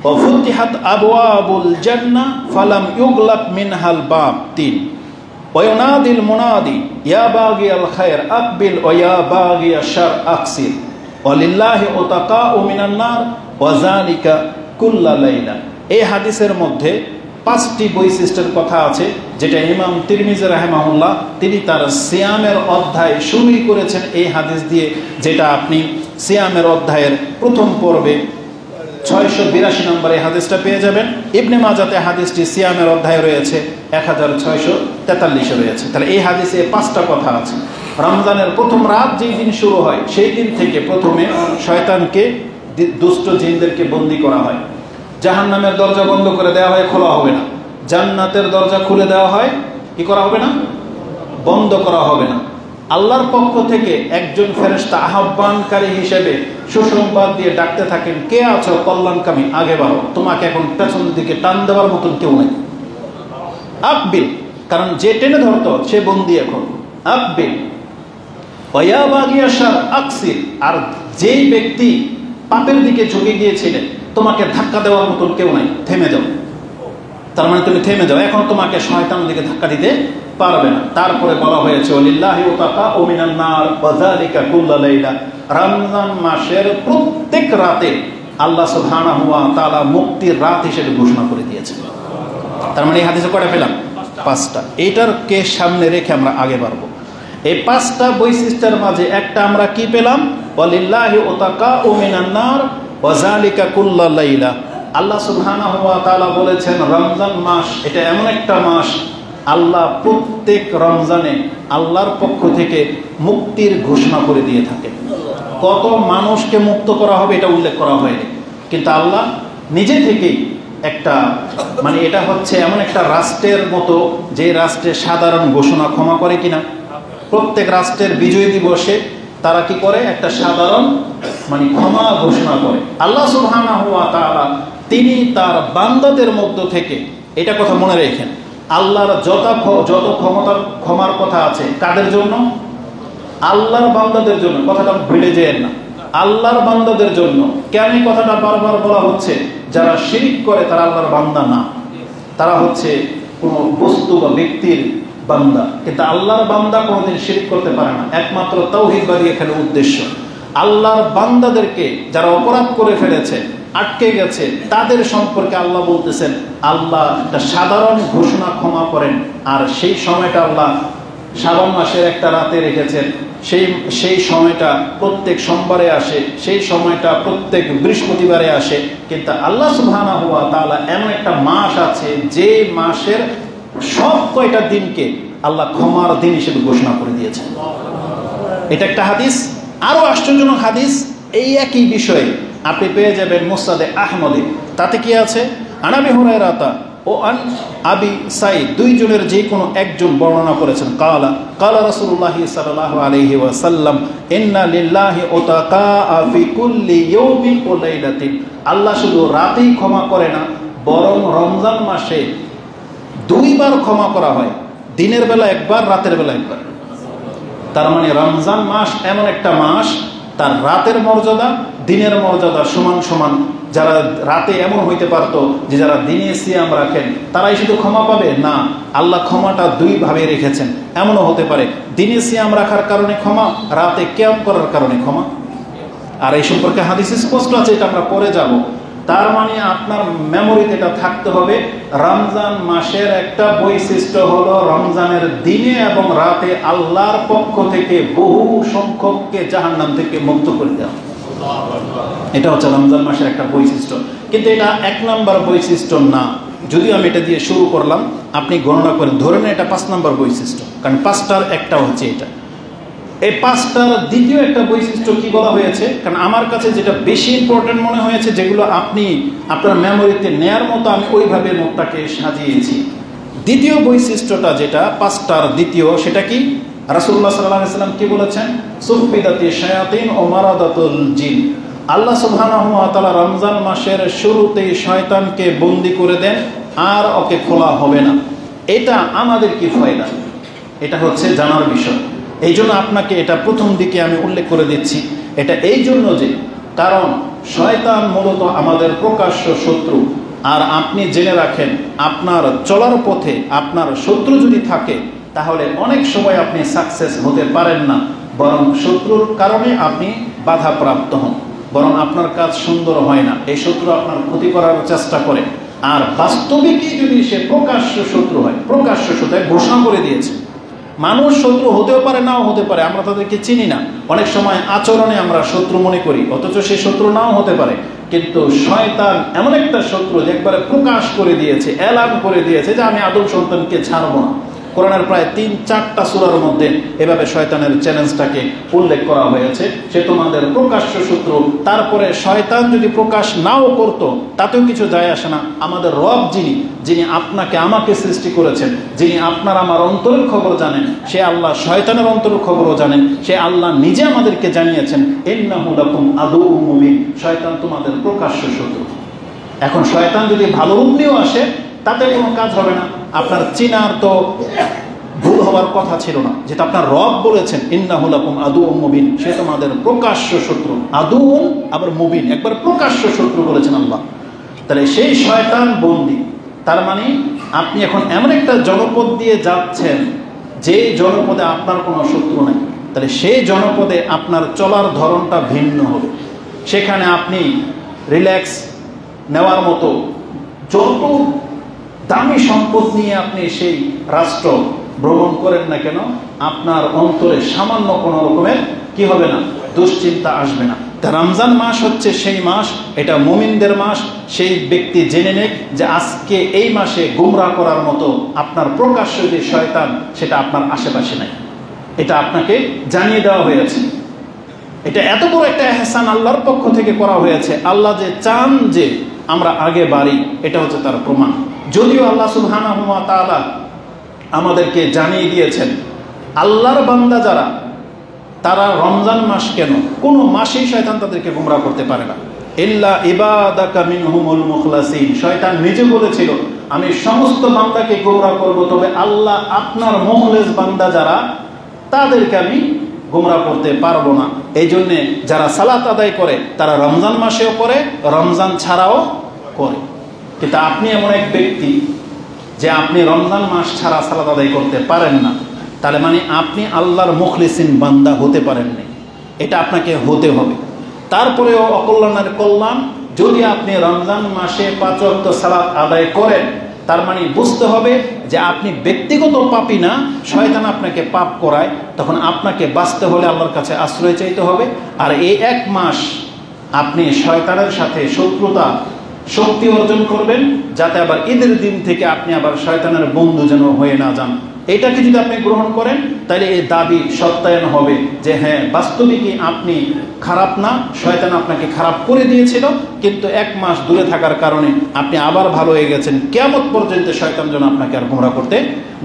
ওয়াফুতিহাত আবওয়াবুল জান্নাহ ফালাম ইউগলাক মিনহাল বাব 3। ওয়ায়ুনাদিল মুনাদি ইয়া বাগিয়াল খায়র আকবিল ওয়া ইয়া বাগিয়াশ শার আকসির ওয়ালিল্লাহি উতাকাউ মিনান নার ওয়া যালিকা কুল্লা লাইলা। এই হাদিসের মধ্যে 5টি বৈশিষ্ট্যের কথা আছে, যেটা ইমাম তিরমিজি রাহিমাহুল্লাহ তিনি তার সিয়ামের অধ্যায় শুরুই করেছেন এই হাদিস দিয়ে, যেটা আপনি সিয়ামের অধ্যায়ের প্রথম পর্বে 682 নম্বরে হাদিসটা পেয়ে যাবেন। ইবনে মাজাতে হাদিসটি সিয়ামের অধ্যায়ে রয়েছে 1643 রয়েছে। তাহলে এই হাদিসে 5টা কথা আছে। রমজানের প্রথম রাত যেই দিন শুরু হয় সেই দিন থেকে প্রথমে শয়তানকে, দুষ্ট জিনদেরকে বন্দী করা হয়। জাহান্নামের দরজা বন্ধ করে দেওয়া হয়, খোলা হবে না। জান্নাতের দরজা খুলে দেওয়া হয়, কি করা হবে না? বন্ধ করা হবে না। আল্লাহর পক্ষ থেকে একজন ফেরেশতা আহ্বানকারী হিসেবে সুসংবাদ দিয়ে ডাকতে থাকেন, কে আছো কল্যাণকামী, আগে বাড়ো, তোমাকে এখন পেছন দিকে টান দেওয়ার মতন কেউ নেই। আকবিল, কারণ যে টেনে ধরতো সে বন্দী এখন। আকবিল ওয়া বাগিয়া শার আকসির, আর যেই ব্যক্তি পাপের দিকে ঝুঁকে গিয়েছিলেন তোমাকে ধাক্কা দেওয়ার মতন কেউ নাই, থেমে যাও। তার মানে তুমি থেমে যাও, এখন তোমাকে শয়তান দিকে ধাক্কা দিতে পারবে না। তারপরে বলা হয়েছে ওয়ালিল্লাহি উতাকাউ মিনান নার ওয়া যালিকা কুল্লা লাইলা, রমজান মাসের প্রত্যেক রাতে আল্লাহ সুবহানাহু ওয়া তাআলা মুক্তির রাত হিসেবে ঘোষণা করে দিয়েছেন। তার মানে এই হাদিসে কয়টা পেলাম? 5টা। এইটার কে সামনে রেখে আমরা আগে বাড়বো। এই 5টা বৈশিষ্ট্যের মাঝে একটা আমরা কি পেলাম? ওয়ালিল্লাহি উতাকাউ মিনান নার ওয়া যালিকা কুল্লা লাইলা। আল্লাহ সুবহানাহু ওয়া তাআলা বলেছেন রমজান মাস এটা এমন একটা মাস, আল্লাহ প্রত্যেক রমজানে আল্লাহর পক্ষ থেকে মুক্তির ঘোষণা করে দিয়ে থাকে। কত মানুষকে মুক্ত করা হবে এটা উল্লেখ করা হয়নি, কিন্তু আল্লাহ নিজে থেকেই একটা, মানে এটা হচ্ছে এমন একটা রাষ্ট্রের মতো যে রাষ্ট্রে সাধারণ ঘোষণা ক্ষমা করে কিনা। প্রত্যেক রাষ্ট্রের বিজয় দিবসে তারা কি করে? একটা সাধারণ মানে ক্ষমা ঘোষণা করে। আল্লাহ সুবহানাহু ওয়া তাআলা তিনি তার বান্দাদের মধ্য থেকে, এটা কথা মনে রেখেন, আল্লাহর যত ক্ষমার কথা আছে কাদের জন্য? আল্লাহর বান্দাদের জন্য। কথাটা ভুলে যেন না, আল্লাহর বান্দাদের জন্য। কেন এই কথাটা বারবার বলা হচ্ছে? যারা শিরক করে তারা আল্লাহর বান্দা না, তারা হচ্ছে কোনো বস্তু বা ব্যক্তির বান্দা। কিন্তু আল্লাহর বান্দা কোনোদিন শিরক করতে পারে না, একমাত্র তাওহীদবাদী এখানে উদ্দেশ্য। আল্লাহর বান্দাদেরকে যারা অপরাধ করে ফেলেছে, আটকে গেছে, তাদের সম্পর্কে আল্লাহ বলতেছেন আল্লাহ একটা সাধারণ ঘোষণা ক্ষমা করেন। আর সেই সময়টা আল্লাহ শাবান মাসের একটা রাতে রেখেছেন। সেই সময়টা প্রত্যেক সোমবারে আসে, সেই সময়টা প্রত্যেক বৃহস্পতিবারে আসে। কিন্তু আল্লাহ সুবহানাহু ওয়া তাআলা এমন একটা মাস আছে যে মাসের সব কয়টা দিনকে আল্লাহ ক্ষমার দিন হিসেবে ঘোষণা করে দিয়েছেন। এটা একটা হাদিস। আরো আশ্চর্যজনক হাদিস এই একই বিষয়ে আপনি পেয়ে যাবেন মুসনাদে আহমদে। তাতে কি আছে? আনাবি হুরায়রাতা ও আন আবি সাইদ, দুইজনের যে কোনো একজন বর্ণনা করেছেন। কালা রাসূলুল্লাহ সাল্লাল্লাহু আলাইহি ওয়াসাল্লাম ইন্না লিল্লাহি উতাকাআ ফি কুল্লি ইয়াউমিন ওয়া লাইলাতিন। আল্লাহ শুধু রাতেই ক্ষমা করে না, বরং রমজান মাসে 2 বার ক্ষমা করা হয়, দিনের বেলা একবার, রাতের বেলা একবার। তার মানে রমজান মাস এমন একটা মাস, তার রাতের মর্যাদা দিনের মর্যাদা সমান সমান। যারা রাতে এমন হইতে পারতো যে যারা দিনে সিয়াম রাখেন তারাই শুধু ক্ষমা পাবে না, আল্লাহ ক্ষমাটা 2 ভাবে রেখেছেন। এমনও হতে পারে দিনে সিয়াম রাখার কারণে ক্ষমা, রাতে কিয়াম করার কারণে ক্ষমা। আর এই সম্পর্কে হাদিস স্পষ্ট আছে, এটা আমরা পরে যাব। তার মানে আপনার মেমোরিতে এটা থাকতে হবে, রমজান মাসের একটা বৈশিষ্ট্য হলো রমজানের দিনে এবং রাতে আল্লাহর পক্ষ থেকে বহু সংখ্যককে জাহান্নাম থেকে মুক্ত করে দেওয়া। এটা হচ্ছে রমজান মাসের একটা বৈশিষ্ট্য। কিন্তু এটা 1 নম্বর বৈশিষ্ট্য না, যদিও আমি এটা দিয়ে শুরু করলাম, আপনি গণনা করেন, ধরে নেন এটা 5 নম্বর বৈশিষ্ট্য, কারণ 5টার একটা হচ্ছে এটা। এই পাঁচটার দ্বিতীয় একটা বৈশিষ্ট্য কি বলা হয়েছে, কারণ আমার কাছে যেটা বেশি ইম্পর্টেন্ট মনে হয়েছে, যেগুলো আপনি আপনার মেমোরিতে নেয়ার মতো আমি ওইভাবে নোটটাকে সাজিয়েছি। দ্বিতীয় বৈশিষ্ট্যটা যেটা পাঁচটার দ্বিতীয়, সেটা কি? রাসূলুল্লাহ সাল্লাল্লাহু আলাইহি ওয়াসাল্লাম কি বলেছেন? সুফিদাতি শায়াতিন ও মারাদাতুল জিন। আল্লাহ সুবহানাহু ওয়া তাআলা রমজান মাসের শুরুতেই শয়তানকে বন্দী করে দেন, আর ওকে খোলা হবে না। এটা আমাদের কি ফায়দা? এটা হচ্ছে জানার বিষয়। এই জন্য আপনাকে এটা প্রথম দিকে আমি উল্লেখ করে দিচ্ছি। এটা এই জন্য যে, কারণ শয়তান মূলত আমাদের প্রকাশ্য শত্রু। আর আপনি জেনে রাখেন, আপনার চলার পথে আপনার শত্রু যদি থাকে, তাহলে অনেক সময় আপনি সাকসেস হতে পারেন না, বরং শত্রুর কারণে আপনি বাধাপ্রাপ্ত হন, বরং আপনার কাজ সুন্দর হয় না। এই শত্রু আপনার ক্ষতি করার চেষ্টা করে। আর বাস্তবিকই যদি সে প্রকাশ্য শত্রু হয়, প্রকাশ্য শত্রু ঘোষণা করে দিয়েছে। মানুষ শত্রু হতেও পারে, নাও হতে পারে, আমরা তাদেরকে চিনি না। অনেক সময় আচরণে আমরা শত্রু মনে করি, অথচ সে শত্রু নাও হতে পারে। কিন্তু শয়তান এমন একটা শত্রু যে একবারে প্রকাশ করে দিয়েছে, এলান করে দিয়েছে যে আমি আদম সন্তানকে ছাড়বো না। কোরআনের প্রায় 3-4টা সূরার মধ্যে এভাবে শয়তানের চ্যালেঞ্জটাকে উল্লেখ করা হয়েছে। সে তোমাদের প্রকাশ্য শত্রু। তারপরে শয়তান যদি প্রকাশ নাও করত, তাতেও কিছু যায় আসে না। আমাদের রব যিনি আপনাকে আমাকে সৃষ্টি করেছেন, যিনি আপনার আমার অন্তরের খবর জানেন, সে আল্লাহ শয়তানের অন্তরের খবরও জানেন। সে আল্লাহ নিজে আমাদেরকে জানিয়েছেন, ইন্নাহু লাকুম আদুউম মুবিন, শয়তান তোমাদের প্রকাশ্য শত্রু। এখন শয়তান যদি ভালো রূপ নিয়েও আসে, তাতে কোনো কাজ হবে না। আপনার চিনার তো ভুল হওয়ার কথা ছিল না, যেটা আপনার রব বলেছেন, ইন্নাহু লাকুম আদুউম মুবিন, সে তোমাদের প্রকাশ্য শত্রু। আদুউন আবার মুবিন, একবার প্রকাশ্য শত্রু বলেছেন আল্লাহ। তাহলে সেই শয়তান বন্দী। তার মানে আপনি এখন এমন একটা জনপদ দিয়ে যাচ্ছেন, যে জনপদে আপনার কোনো শত্রু নাই। তাহলে সেই জনপদে আপনার চলার ধরনটা ভিন্ন হবে। সেখানে আপনি রিল্যাক্স নেওয়ার মতো যত দামি সম্পদ নিয়ে আপনি সেই রাষ্ট্র ভ্রমণ করেন না কেন, আপনার অন্তরে সামান্য কোনো রকমের কি হবে না, দুশ্চিন্তা আসবে না। তা রমজান মাস হচ্ছে সেই মাস, এটা মুমিনদের মাস। সেই ব্যক্তি জেনে নেক যে আজকে এই মাসে গুমরাহ করার মতো আপনার প্রকাশ্য যে শয়তান, সেটা আপনার আশেপাশে নাই। এটা আপনাকে জানিয়ে দেওয়া হয়েছে। এটা এত বড় একটা এহসান আল্লাহর পক্ষ থেকে করা হয়েছে। আল্লাহ যে চান যে আমরা আগে বাড়ি, এটা হচ্ছে তার প্রমাণ। যদিও আল্লাহ সুবহানাহু ওয়া তাআলা আমাদেরকে জানিয়ে দিয়েছেন, আল্লাহর বান্দা যারা, তারা রমজান মাস কেন, কোনো মাসেই শয়তান তাদেরকে গুমরাহ করতে পারে না। ইল্লা ইবাদাকা মিনহুমুল মুখলাসিন, শয়তান নিজে বলেছিল আমি সমস্ত বান্দাকে গুমরাহ করব, তবে আল্লাহ আপনার মুখলেস বান্দা যারা, তাদেরকে আমি গুমরাহ করতে পারবো না। এই জন্যে যারা সালাত আদায় করে, তারা রমজান মাসেও করে, রমজান ছাড়াও করে। কিন্তু আপনি এমন এক ব্যক্তি যে আপনি রমজান মাস ছাড়া সালাত আদায় করতে পারেন না, তাহলে মানে আপনি আল্লাহর মুখলিসিন বান্দা হতে পারেননি। এটা আপনাকে হতে হবে। তারপরেও অকল্যাণের কল্যাণ, যদি আপনি রমজান মাসে 5 ওয়াক্ত সালাত আদায় করেন, তার মানে বুঝতে হবে যে আপনি ব্যক্তিগত পাপী না, শয়তান আপনাকে পাপ করায়। তখন আপনাকে বাঁচতে হলে আল্লাহর কাছে আশ্রয় চাইতে হবে। আর এই 1 মাস আপনি শয়তানের সাথে শত্রুতা শক্তি অর্জন করবেন, যাতে আবার ঈদের দিন থেকে আপনি আবার শয়তানের বন্ধু যেন হয়ে না যান। এটাকে যদি আপনি গ্রহণ করেন, তাহলে এই দাবি সত্যায়ন হবে যে হ্যাঁ, বাস্তবিকই আপনি খারাপ না, শয়তান আপনাকে খারাপ করে দিয়েছিল, কিন্তু 1 মাস দূরে থাকার কারণে আপনি আবার ভালো হয়ে গেছেন। কিয়ামত পর্যন্ত শয়তান যেন আপনাকে আর গুমরাহ করতে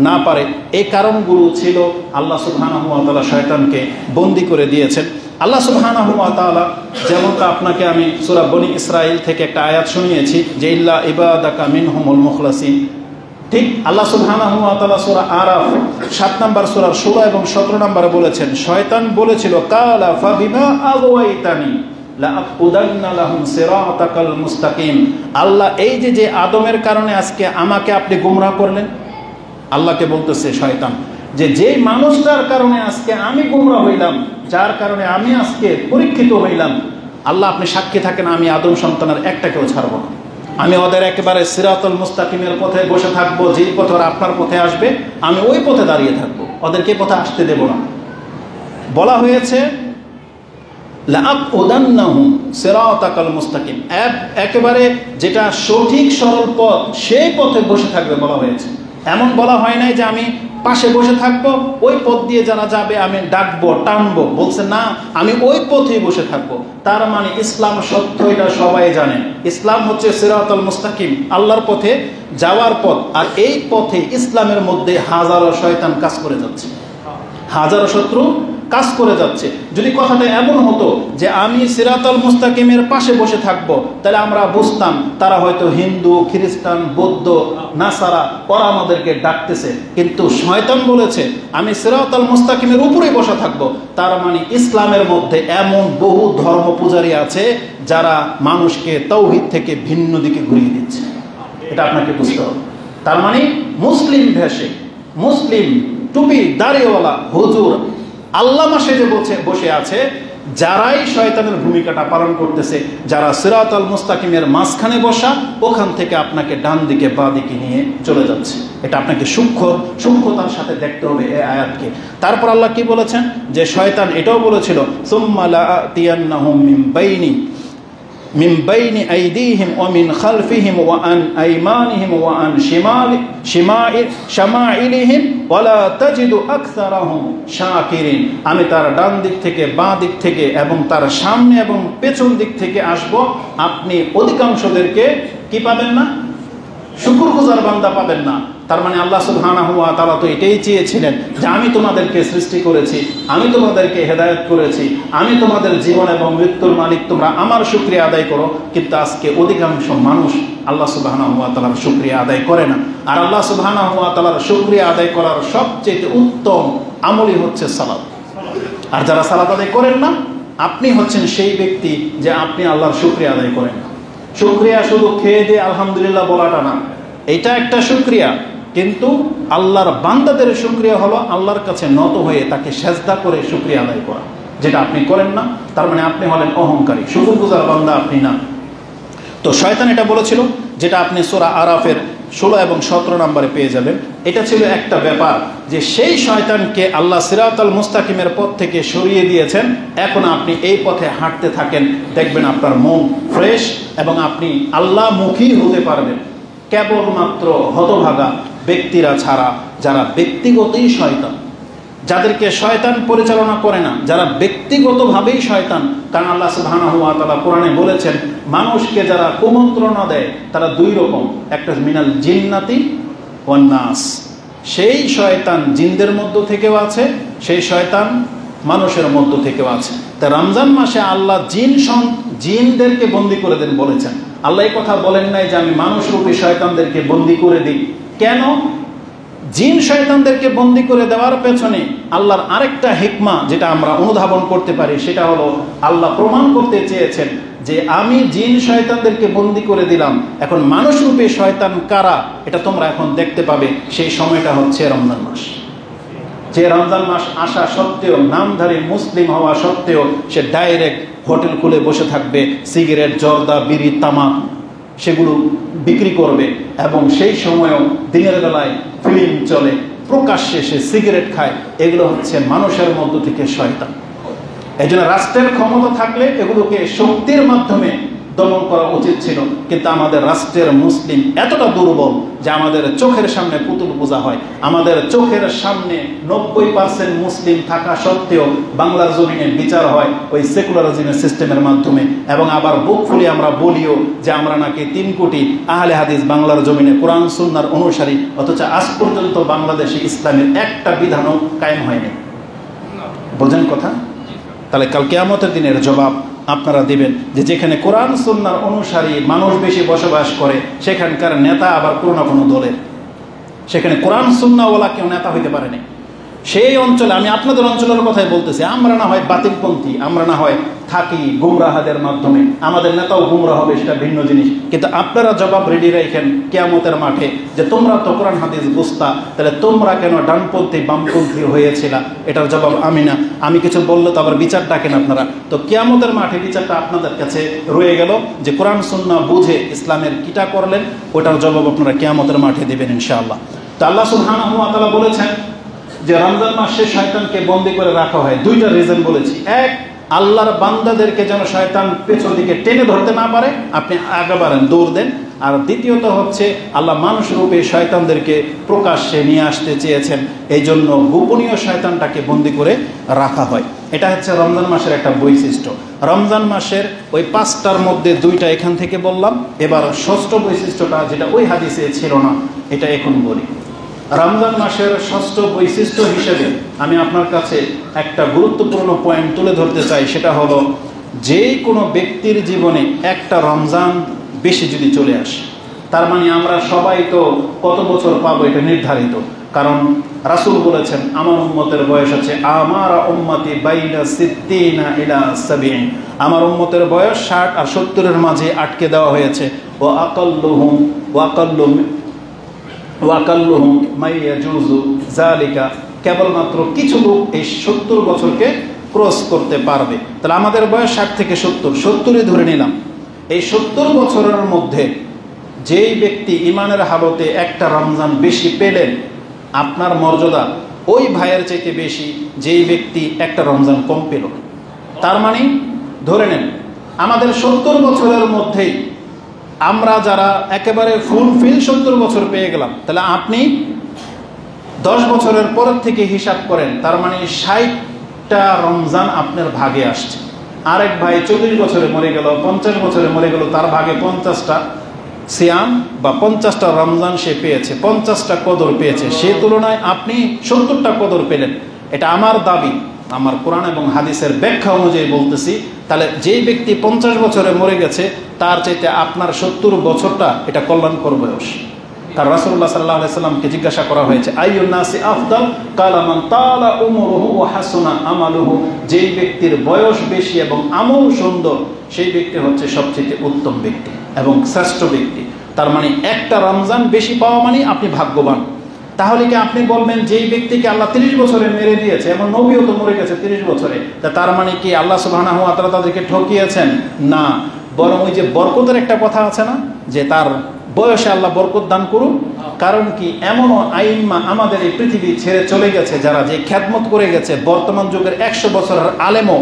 না পারে। এই কারণগুলো ছিল আল্লাহ সুবহানাহু ওয়া তাআলা শয়তানকে বন্দী করে দিয়েছেন। আল্লাহ সুবহানাহু ওয়া তাআলা, যেমনটা আপনাকে আমি সূরা বনী ইসরাঈল থেকে একটা আয়াত শুনিয়েছি যে ইল্লা ইবাদাকা মিনহুমুল মুখলাসিন, ঠিক আল্লাহ সুবহানাহু ওয়া তাআলা সূরা আরাফ 7 নম্বর সূরার 16 এবং 17 নম্বরে বলেছেন, শয়তান বলেছিল কালা ফাবিমা আগওয়াইতানি লাআকুদান্না লাহুম সিরাতাকাল মুস্তাকিম। আল্লাহ এই যে আদমের কারণে আজকে আমাকে আপনি গুমরাহ করলেন, আল্লাহকে বলতেছে শয়তান যে মানুষটার কারণে আজকে আমি গুমরাহ হইলাম, যার কারণে আমি আজকে পরীক্ষিত হইলাম, আল্লাহ আপনি সাক্ষী থাকেন, আমি আদম সন্তানের একটাকেও ছাড়ব না। আমি ওদের একেবারে সিরাতুল মুস্তাকিমের পথে বসে থাকবো, যেই পথে ওরা আপনার পথে আসবে আমি ওই পথে দাঁড়িয়ে থাকবো, ওদেরকে পথে আসতে দেব না। বলা হয়েছে লাআকুদান্নাহুম সিরাতাকাল মুস্তাকিম, একেবারে যেটা সঠিক সরল পথ, সেই পথে বসে থাকবে বলা হয়েছে। এমন বলা হয় নাই যে আমি পাশে বসে থাকবো, ওই পথ দিয়ে যারা যাবে আমি ডাকবো, টানবো। বলছে না, আমি ওই পথেই বসে থাকবো। তার মানে ইসলাম সত্য, এটা সবাই জানে। ইসলাম হচ্ছে সিরাতুল মুস্তাকিম, আল্লাহর পথে যাওয়ার পথ। আর এই পথে ইসলামের মধ্যে হাজারো শয়তান কাজ করে যাচ্ছে, হাজারো শত্রু কাজ করে যাচ্ছে। যদি কথাটা এমন হতো যে আমি সিরাতুল মুস্তাকিমের পাশে বসে থাকবো, তাহলে আমরা বুঝতাম তারা হয়তো হিন্দু, খ্রিস্টান, বৌদ্ধ, নাসারা, ওরা আমাদেরকে ডাকতেছে। কিন্তু শয়তান বলেছে আমি সিরাতুল মুস্তাকিমের উপরেই বসে থাকবো। তার মানে ইসলামের মধ্যে এমন বহু ধর্ম পূজারী আছে যারা মানুষকে তাওহীদ থেকে ভিন্ন দিকে ঘুরিয়ে দিচ্ছে। এটা আপনাকে বুঝতে হবে। তার মানে মুসলিম ভেষে, মুসলিম টুপি দাড়িওয়ালা হুজুর আল্লামা সেজে বসে আছে, যারাই শয়তানের ভূমিকাটা পালন করতেছে, যারা সিরাতুল মুস্তাকিমের মাঝখানে বসা, ওখান থেকে আপনাকে ডান দিকে বা দিকে নিয়ে চলে যাচ্ছে। এটা আপনাকে সূক্ষ্মতার সাথে দেখতে হবে এই আয়াতকে। তারপর আল্লাহ কি বলেছেন, যে শয়তান এটাও বলেছিল সুম্মা লাআতিয়ান্নাহুম মিন বাইনি আইদিহিম ওয়া মিন খালফিহিম ওয়া আন আইমানিহিম ওয়া আন শামাইলিহিম ওয়া লা তাজিদু আকসারাহুম শাকিরিন। আমি তার ডান দিক থেকে, বাঁ দিক থেকে এবং তার সামনে এবং পেছন দিক থেকে আসব। আপনি অধিকাংশদেরকে কি পাবেন না? শুকরগুজার বান্দা পাবেন না। তার মানে আল্লাহ সুবহানাহু ওয়া তাআলা তো এটাই চেয়েছিলেন যে আমি তোমাদেরকে সৃষ্টি করেছি, আমি তোমাদেরকে হেদায়েত করেছি, আমি তোমাদের জীবন এবং মৃত্যুর মালিক, তোমরা আমার শুকরিয়া আদায় করো। কিন্তু আজকে অধিকাংশ মানুষ আল্লাহ সুবহানাহু ওয়া তাআলার শুকরিয়া আদায় করে না। আর আল্লাহ সুবহানাহু ওয়া তাআলার শুকরিয়া আদায় করার সবচেয়ে উত্তম আমলই হচ্ছে সালাত। আর যারা সালাত আদায় করেন না, আপনি হচ্ছেন সেই ব্যক্তি যে আপনি আল্লাহর শুকরিয়া আদায় করেন না। শুকরিয়া শুধু খেয়ে দিয়ে আলহামদুলিল্লাহ বলাটা না, এটা একটা শুকরিয়া। কিন্তু আল্লাহর বান্দাদের শুকরিয়া হলো আল্লাহর কাছে নত হয়ে তাকে সেজদা করে শুকরিয়া আদায় করা, যেটা আপনি করেন না। তার মানে আপনি হলেন অহংকারী, শুকরগুজার বান্দা আপনি না। তো শয়তান এটা বলেছিল, যেটা আপনি সূরা আরাফের 16 এবং 17 নম্বরে পেয়ে যাবেন। এটা ছিল একটা ব্যাপার যে সেই শয়তানকে আল্লাহ সিরাতুল মুস্তাকিমের পথ থেকে সরিয়ে দিয়েছেন। এখন আপনি এই পথে হাঁটতে থাকেন, দেখবেন আপনার মন ফ্রেশ এবং আপনি আল্লাহমুখী হতে পারবেন। কেবলমাত্র হতভাগা ব্যক্তিরা ছাড়া, যারা ব্যক্তিগতই শয়তান, যাদেরকে শয়তান পরিচালনা করে না, যারা ব্যক্তিগতভাবেই শয়তান। কারণ আল্লাহ সুবহানাহু ওয়া তাআলা কোরআনে বলেছেন মানুষকে যারা কুমন্ত্রণা দেয় তারা দুই রকম, একটা মিনাল জিন্নাতি ওয়ান নাস। সেই শয়তান জিনদের মধ্য থেকেও আছে, সেই শয়তান মানুষের মধ্য থেকেও আছে। তা রমজান মাসে আল্লাহ জিনদেরকে বন্দী করে দেন বলেছেন। আল্লাহ এই কথা বলেন নাই যে আমি মানুষরূপী শয়তানদেরকে বন্দী করে দিই। কেন? জিন শয়তানদেরকে বন্দী করে দেওয়ার পেছনে আল্লাহর আরেকটা হিকমা যেটা আমরা অনুধাবন করতে পারি, সেটা হলো আল্লাহ প্রমাণ করতে চেয়েছেন যে আমি জিন শয়তানদেরকে বন্দী করে দিলাম, এখন মানুষরূপী শয়তান কারা এটা তোমরা এখন দেখতে পাবে। সেই সময়টা হচ্ছে রমজান মাস। যে রমজান মাস আসা সত্ত্বেও, নামধারী মুসলিম হওয়া সত্ত্বেও সে ডাইরেক্ট হোটেল খুলে বসে থাকবে, সিগারেট, জর্দা, বিড়ি, তামাক সেগুলো বিক্রি করবে। এবং সেই সময়ও দিনের বেলায় ফিল্ম চলে, প্রকাশ্যে সে সিগারেট খায়। এগুলো হচ্ছে মানুষের মধ্য থেকে শয়তান। এই জন্য রাষ্ট্রের ক্ষমতা থাকলে এগুলোকে শক্তির মাধ্যমে দমন করা উচিত ছিল। কিন্তু আমাদের রাষ্ট্রের মুসলিম এতটা দুর্বল যে আমাদের চোখের সামনে পুতুল পূজা হয়, আমাদের চোখের সামনে 90% মুসলিম থাকা সত্ত্বেও বাংলার জমিনে বিচার হয় ওই সেকুলারিজমের সিস্টেমের মাধ্যমে। এবং আবার বুক ফুলিয়ে আমরা বলিও যে আমরা নাকি 3 কোটি আহলে হাদিস বাংলার জমিনে কোরআন সুন্নাহর অনুসারী, অথচ আজ পর্যন্ত বাংলাদেশে ইসলামের একটা বিধানও কায়েম হয়নি। বোঝেন কথা? তাহলে কাল কিয়ামতের দিনের জবাব আপনারা দিবেন যে যেখানে কোরআন সুন্নাহর অনুসারী মানুষ বেশি বসবাস করে সেখানকার নেতা আবার কোনো না কোনো দলের, সেখানে কোরআন সুন্নাহওয়ালা কেউ নেতা হইতে পারেনি। সেই অঞ্চলে, আমি আপনাদের অঞ্চলের কথাই বলতেছি, আমরা না হয় বাতিলপন্থী, আমরা না হয় থাকি গুমরাহাদের মাধ্যমে, আমাদের নেতাও গুমরাহ হবে, সেটা ভিন্ন জিনিস। কিন্তু আপনারা জবাব রেডি রাখেন কিয়ামতের মাঠে যে তোমরা তো কোরআন হাদিস বুঝতা, তাহলে তোমরা কেন ডানপন্থী বামপন্থী হয়েছিল? এটার জবাব আমি না। আমি কিছু বললে তো আবার বিচার ডাকেন আপনারা। তো কিয়ামতের মাঠে বিচারটা আপনাদের কাছে রয়ে গেল যে কোরআন সুন্নাহ বুঝে ইসলামের কিটা করলেন, ওটার জবাব আপনারা কিয়ামতের মাঠে দিবেন ইনশাআল্লাহ। তো আল্লাহ সুবহানাহু ওয়া তাআলা বলেছেন যে রমজান মাসে শয়তানকে বন্দী করে রাখা হয়। 2টা রিজন বলেছি। এক, আল্লাহর বান্দাদেরকে যেন শয়তান পেছন দিকে টেনে ধরতে না পারে, আপনি আগে বাড়েন, দৌড় দেন। আর দ্বিতীয়ত হচ্ছে আল্লাহ মানুষ রূপে শয়তানদেরকে প্রকাশ্যে নিয়ে আসতে চেয়েছেন, এই জন্য গোপনীয় শয়তানটাকে বন্দি করে রাখা হয়। এটা হচ্ছে রমজান মাসের একটা বৈশিষ্ট্য। রমজান মাসের ওই 5টার মধ্যে 2টা এখান থেকে বললাম। এবার ষষ্ঠ বৈশিষ্ট্যটা, যেটা ওই হাদিসে ছিল না, এটা এখন বলি। রমজান মাসের ষষ্ঠ বৈশিষ্ট্য হিসেবে আমি আপনার কাছে একটা গুরুত্বপূর্ণ পয়েন্ট তুলে ধরতে চাই। সেটা হলো, যে কোনো ব্যক্তির জীবনে একটা রমজান বেশি যদি চলে আসে, তার মানে আমরা সবাই তো কত বছর পাবো এটা নির্ধারিত। কারণ রাসূল বলেছেন, আমার উম্মতের বয়স আছে, আমার উম্মতি বাইনা সিদ্দিনা ইলা 70, আমার উম্মতের বয়স 60 আর 70-এর মাঝে আটকে দেওয়া হয়েছে। ও আকাল্লুহুম ওয়াকাল্লুহুম মাইয়াজুজু যালিকা, কেবলমাত্র কিছু লোক এই 70 বছরকে ক্রস করতে পারবে। তাহলে আমাদের বয়স 60 থেকে 70-ই ধরে নিলাম। এই 70 বছরের মধ্যে যেই ব্যক্তি ইমানের হালতে একটা রমজান বেশি পেলেন, আপনার মর্যাদা ওই ভাইয়ের চাইতে বেশি যেই ব্যক্তি একটা রমজান কম পেল। তার মানে ধরে নেন আমাদের 70 বছরের মধ্যেই আমরা যারা একেবারে ফুলফিল 70 বছর পেয়ে গেলাম, তাহলে আপনি 10 বছরের পরের থেকে হিসাব করেন, তার মানে 60টা রমজান আপনার ভাগে আসছে। আরেক ভাই 40 বছরে মরে গেল, 50 বছরে মরে গেল, তার ভাগে 50টা সিয়াম বা 50টা রমজান সে পেয়েছে, 50টা কদর পেয়েছে। সে তুলনায় আপনি 70টা কদর পেলেন। এটা আমার দাবি, আমার কোরআন এবং হাদিসের ব্যাখ্যা অনুযায়ী বলতেছি। তাহলে যেই ব্যক্তি 50 বছরে মরে গেছে, তার চাইতে আপনার 70 বছরটা এটা কল্যাণকর বয়স। কারণ রাসূলুল্লাহ সাল্লাল্লাহু আলাইহি সাল্লামকে জিজ্ঞাসা করা হয়েছে, আইয়ুন নাসি আফদাল? কালা মান তালা উমরুহু ওয়া হাসুনা আমালুহু, যেই ব্যক্তির বয়স বেশি এবং আমল সুন্দর, সেই ব্যক্তি হচ্ছে সবচেয়ে উত্তম ব্যক্তি এবং শ্রেষ্ঠ ব্যক্তি। তার মানে একটা রমজান বেশি পাওয়া মানে আপনি ভাগ্যবান। তাহলে কি আপনি বলবেন যেই ব্যক্তিকে আল্লাহ 30 বছরে মেরে দিয়েছে, এমন নবীও তো মরে গেছে 30 বছরে, তার মানে কি আল্লাহ সুবহানাহু ওয়া তাআলা তাদেরকে ঠকিয়েছেন? না, বরং ওই যে বরকতের একটা কথা আছে না, যে তার বয়সে আল্লাহ বরকত দান করুন। কারণ কি, এমনও আইম্মা আমাদের এই পৃথিবী ছেড়ে চলে গেছে যারা যে খ্যাদমত করে গেছে, বর্তমান যুগের 100 বছরের আলেমও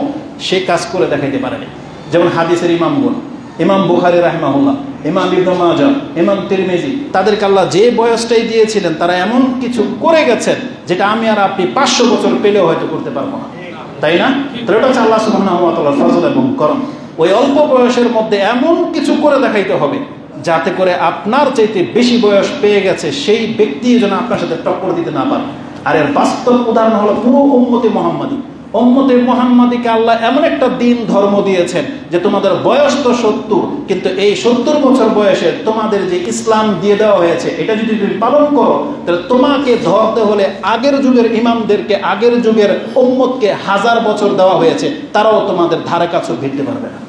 সে কাজ করে দেখাইতে পারেনি। যেমন হাদিসের ইমামগণ, ইমাম বুখারী রাহিমাহুল্লাহ, ইমাম ইবনে মাজাহ, ইমাম তিরমিজি, তাদেরকে আল্লাহ যে বয়সটাই দিয়েছিলেন তারা এমন কিছু করে গেছেন যেটা আমি আর আপনি 500 বছর পেলেও হয়তো করতে পারবো না, তাই না? তো এটা হচ্ছে আল্লাহ সুবহানাহু ওয়া তাআলার ফজল এবং করম। ওই অল্প বয়সের মধ্যে এমন কিছু করে দেখাইতে হবে যাতে করে আপনার চাইতে বেশি বয়স পেয়ে গেছে সেই ব্যক্তি যেন আপনার সাথে টক্কর দিতে না পারে। আর এর বাস্তব উদাহরণ হলো পুরো উম্মতে মুহাম্মাদি। উম্মতে মুহাম্মাদিকে আল্লাহ এমন একটা দিন ধর্ম দিয়েছেন যে তোমাদের বয়স তো 70, কিন্তু এই 70 বছর বয়সে তোমাদের যে ইসলাম দিয়ে দেওয়া হয়েছে এটা যদি তুমি পালন করো, তাহলে তোমাকে ধরতে হলে আগের যুগের ইমামদেরকে, আগের যুগের উম্মতকে 1000 বছর দেওয়া হয়েছে, তারাও তোমাদের ধারে কাছেও ভিড়তে পারবে না।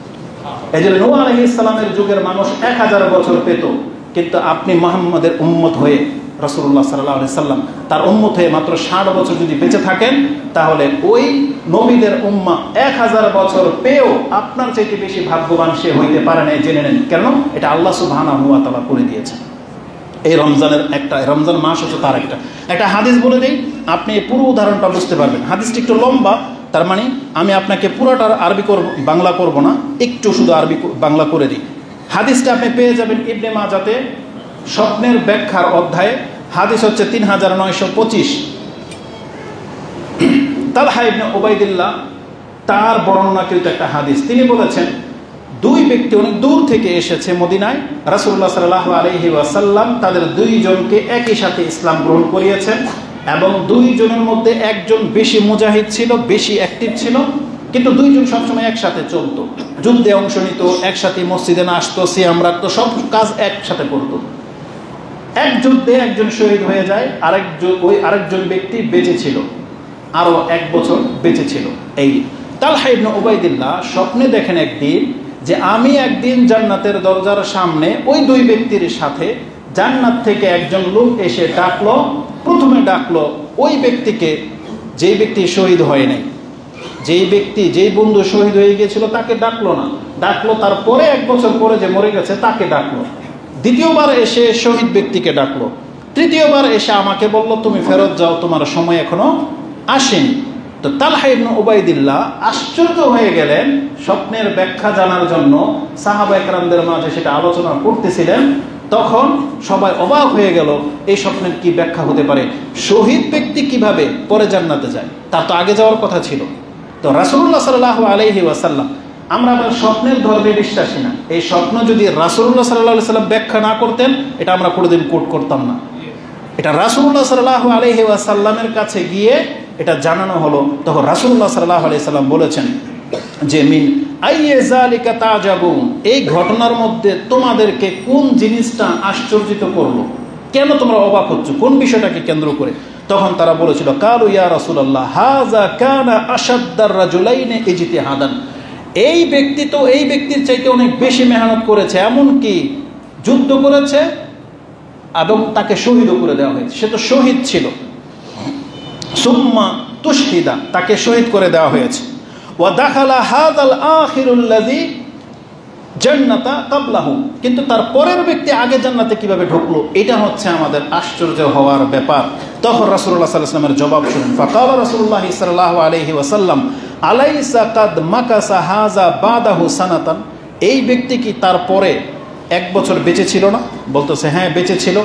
এই যে নূহ আলাইহিস সালামের যুগের মানুষ 1000 বছর পেত, কিন্তু আপনি মুহাম্মাদের উম্মত হয়ে, রাসূলুল্লাহ সাল্লাল্লাহু আলাইহি সাল্লাম তার উম্মত হয়ে মাত্র 60 বছর যদি বেঁচে থাকেন, তাহলে ওই নবীদের উম্মাহ 1000 বছর পেয়েও আপনার চাইতে বেশি ভাগ্যবান সে হইতে পারে না। জেনে নেন কেন? এটা আল্লাহ সুবহানাহু ওয়া তাআলা করে দিয়েছে। এই রমজানের একটা, রমজান মাস হচ্ছে তার একটা হাদিস বলে দেই, আপনি পুরো উদাহরণটা বুঝতে পারবেন। হাদিসটি একটু লম্বা, তার মানে আমি আপনাকে পুরোটার আরবি বাংলা করব না, একটু শুধু আরবি বাংলা করে দিই। হাদিসটা আপনি পেয়ে যাবেন ইবনে মাজাতে স্বপ্নের ব্যাখ্যার অধ্যায়ে। হাদিস হচ্ছে 3925। তালহা ইবনে উবাইদুল্লাহ তার বর্ণনাকৃত একটা হাদিস, তিনি বলেছেন দুই ব্যক্তি অনেক দূর থেকে এসেছে মদিনায়। রাসূলুল্লাহ সাল্লাল্লাহু আলাইহি ওয়াসাল্লাম তাদের দুইজনকে একই সাথে ইসলাম গ্রহণ করিয়েছেন এবং দুইজনের মধ্যে একজন বেশি মুজাহিদ ছিল, বেশি অ্যাক্টিভ ছিল, কিন্তু দুইজন সবসময় একসাথে চলতো, যুদ্ধে অংশ নিত, একসাথে মসজিদে না আসতো, সিয়াম রাখতো, সব কাজ একসাথে করতো। এক যুদ্ধে একজন শহীদ হয়ে যায়, আরেকজন ব্যক্তি বেঁচে ছিল, আরো 1 বছর বেঁচে ছিল। এই তালহা ইবনে উবাইদুল্লাহ স্বপ্নে দেখেন একদিন যে আমি একদিন জান্নাতের দরজার সামনে ওই দুই ব্যক্তির সাথে জান্নাত থেকে একজন লোক এসে ডাকলো। প্রথমে ডাকলো ওই ব্যক্তিকে যেই ব্যক্তি শহীদ হয় নাই, যেই বন্ধু শহীদ হয়ে গিয়েছিল তাকে ডাকলো না, ডাকলো তারপরে 1 বছর পরে যে মরে গেছে তাকে ডাকলো। দ্বিতীয়বার এসে শহীদ ব্যক্তিকে ডাকলো। তৃতীয়বার এসে আমাকে বলল তুমি ফেরত যাও, তোমার সময় এখনো আসেনি। তো তালহা ইবনে উবাইদিল্লাহ আশ্চর্য হয়ে গেলেন স্বপ্নের ব্যাখ্যা জানার জন্য, সাহাবা একরামদের মাঝে সেটা আলোচনা করতেছিলেন। তখন সবাই অবাক হয়ে গেল, এই স্বপ্নের কি ব্যাখ্যা হতে পারে? শহীদ ব্যক্তি কিভাবে পরে জান্নাতে যায়? তার তো আগে যাওয়ার কথা ছিল। তো রাসূলুল্লাহ সাল্লাল্লাহু আলাইহি ওয়াসাল্লাম, আমরা আবার স্বপ্নের ধর্মে বিশ্বাসী না। এই স্বপ্ন যদি রাসূলুল্লাহ সাল্লাল্লাহু আলাইহি ওয়াসাল্লাম ব্যাখ্যা না করতেন, এটা আমরা কোনোদিন কোট করতাম না। এটা রাসূলুল্লাহ সাল্লাল্লাহু আলাইহি ওয়াসাল্লামের কাছে গিয়ে এটা জানানো হলো। তখন রাসূলুল্লাহ সাল্লাল্লাহু আলাইহি সাল্লাম বলেছেন যে মিন আইয়ে যালিকা তাজাবুন, এই ঘটনার মধ্যে তোমাদেরকে কোন জিনিসটা আশ্চর্যিত করলো, কেন তোমরা অবাক হচ্ছ, কোন বিষয়টাকে কেন্দ্র করে? তখন তারা বলেছিল, কালু ইয়া রাসূলুল্লাহ হাযা কানা আশাদ্দার রাজুলাইনি ইজতিহাদান, এই ব্যক্তি তো এই ব্যক্তির চাইতে অনেক বেশি মেহনত করেছে, এমনকি যুদ্ধ করেছে এবং তাকে শহীদও করে দেওয়া হয়েছে, সে তো শহীদ ছিল। সুম্মা তুশহিদা, তাকে শহীদ করে দেওয়া হয়েছে। ওয়া দাখালা হাযাল আখিরুল্লাযী জান্নাতা ক্বাবলাহু, কিন্তু তার পরের ব্যক্তি আগে জান্নাতে কিভাবে ঢুকলো, এটা হচ্ছে আমাদের আশ্চর্য হওয়ার ব্যাপার। তখন রাসূলুল্লাহ সাল্লাল্লাহু আলাইহি ওয়াসাল্লামের জবাব শুনুন। ফাকালা রাসূলুল্লাহ সাল্লাল্লাহু আলাইহি ওয়াসাল্লাম আলাইসা কাদ মাকাসা হাযা বাদাহু সানাতান, এই ব্যক্তি কি তারপরে 1 বছর বেঁচে ছিল না? বলতেছে হ্যাঁ বেঁচে ছিল।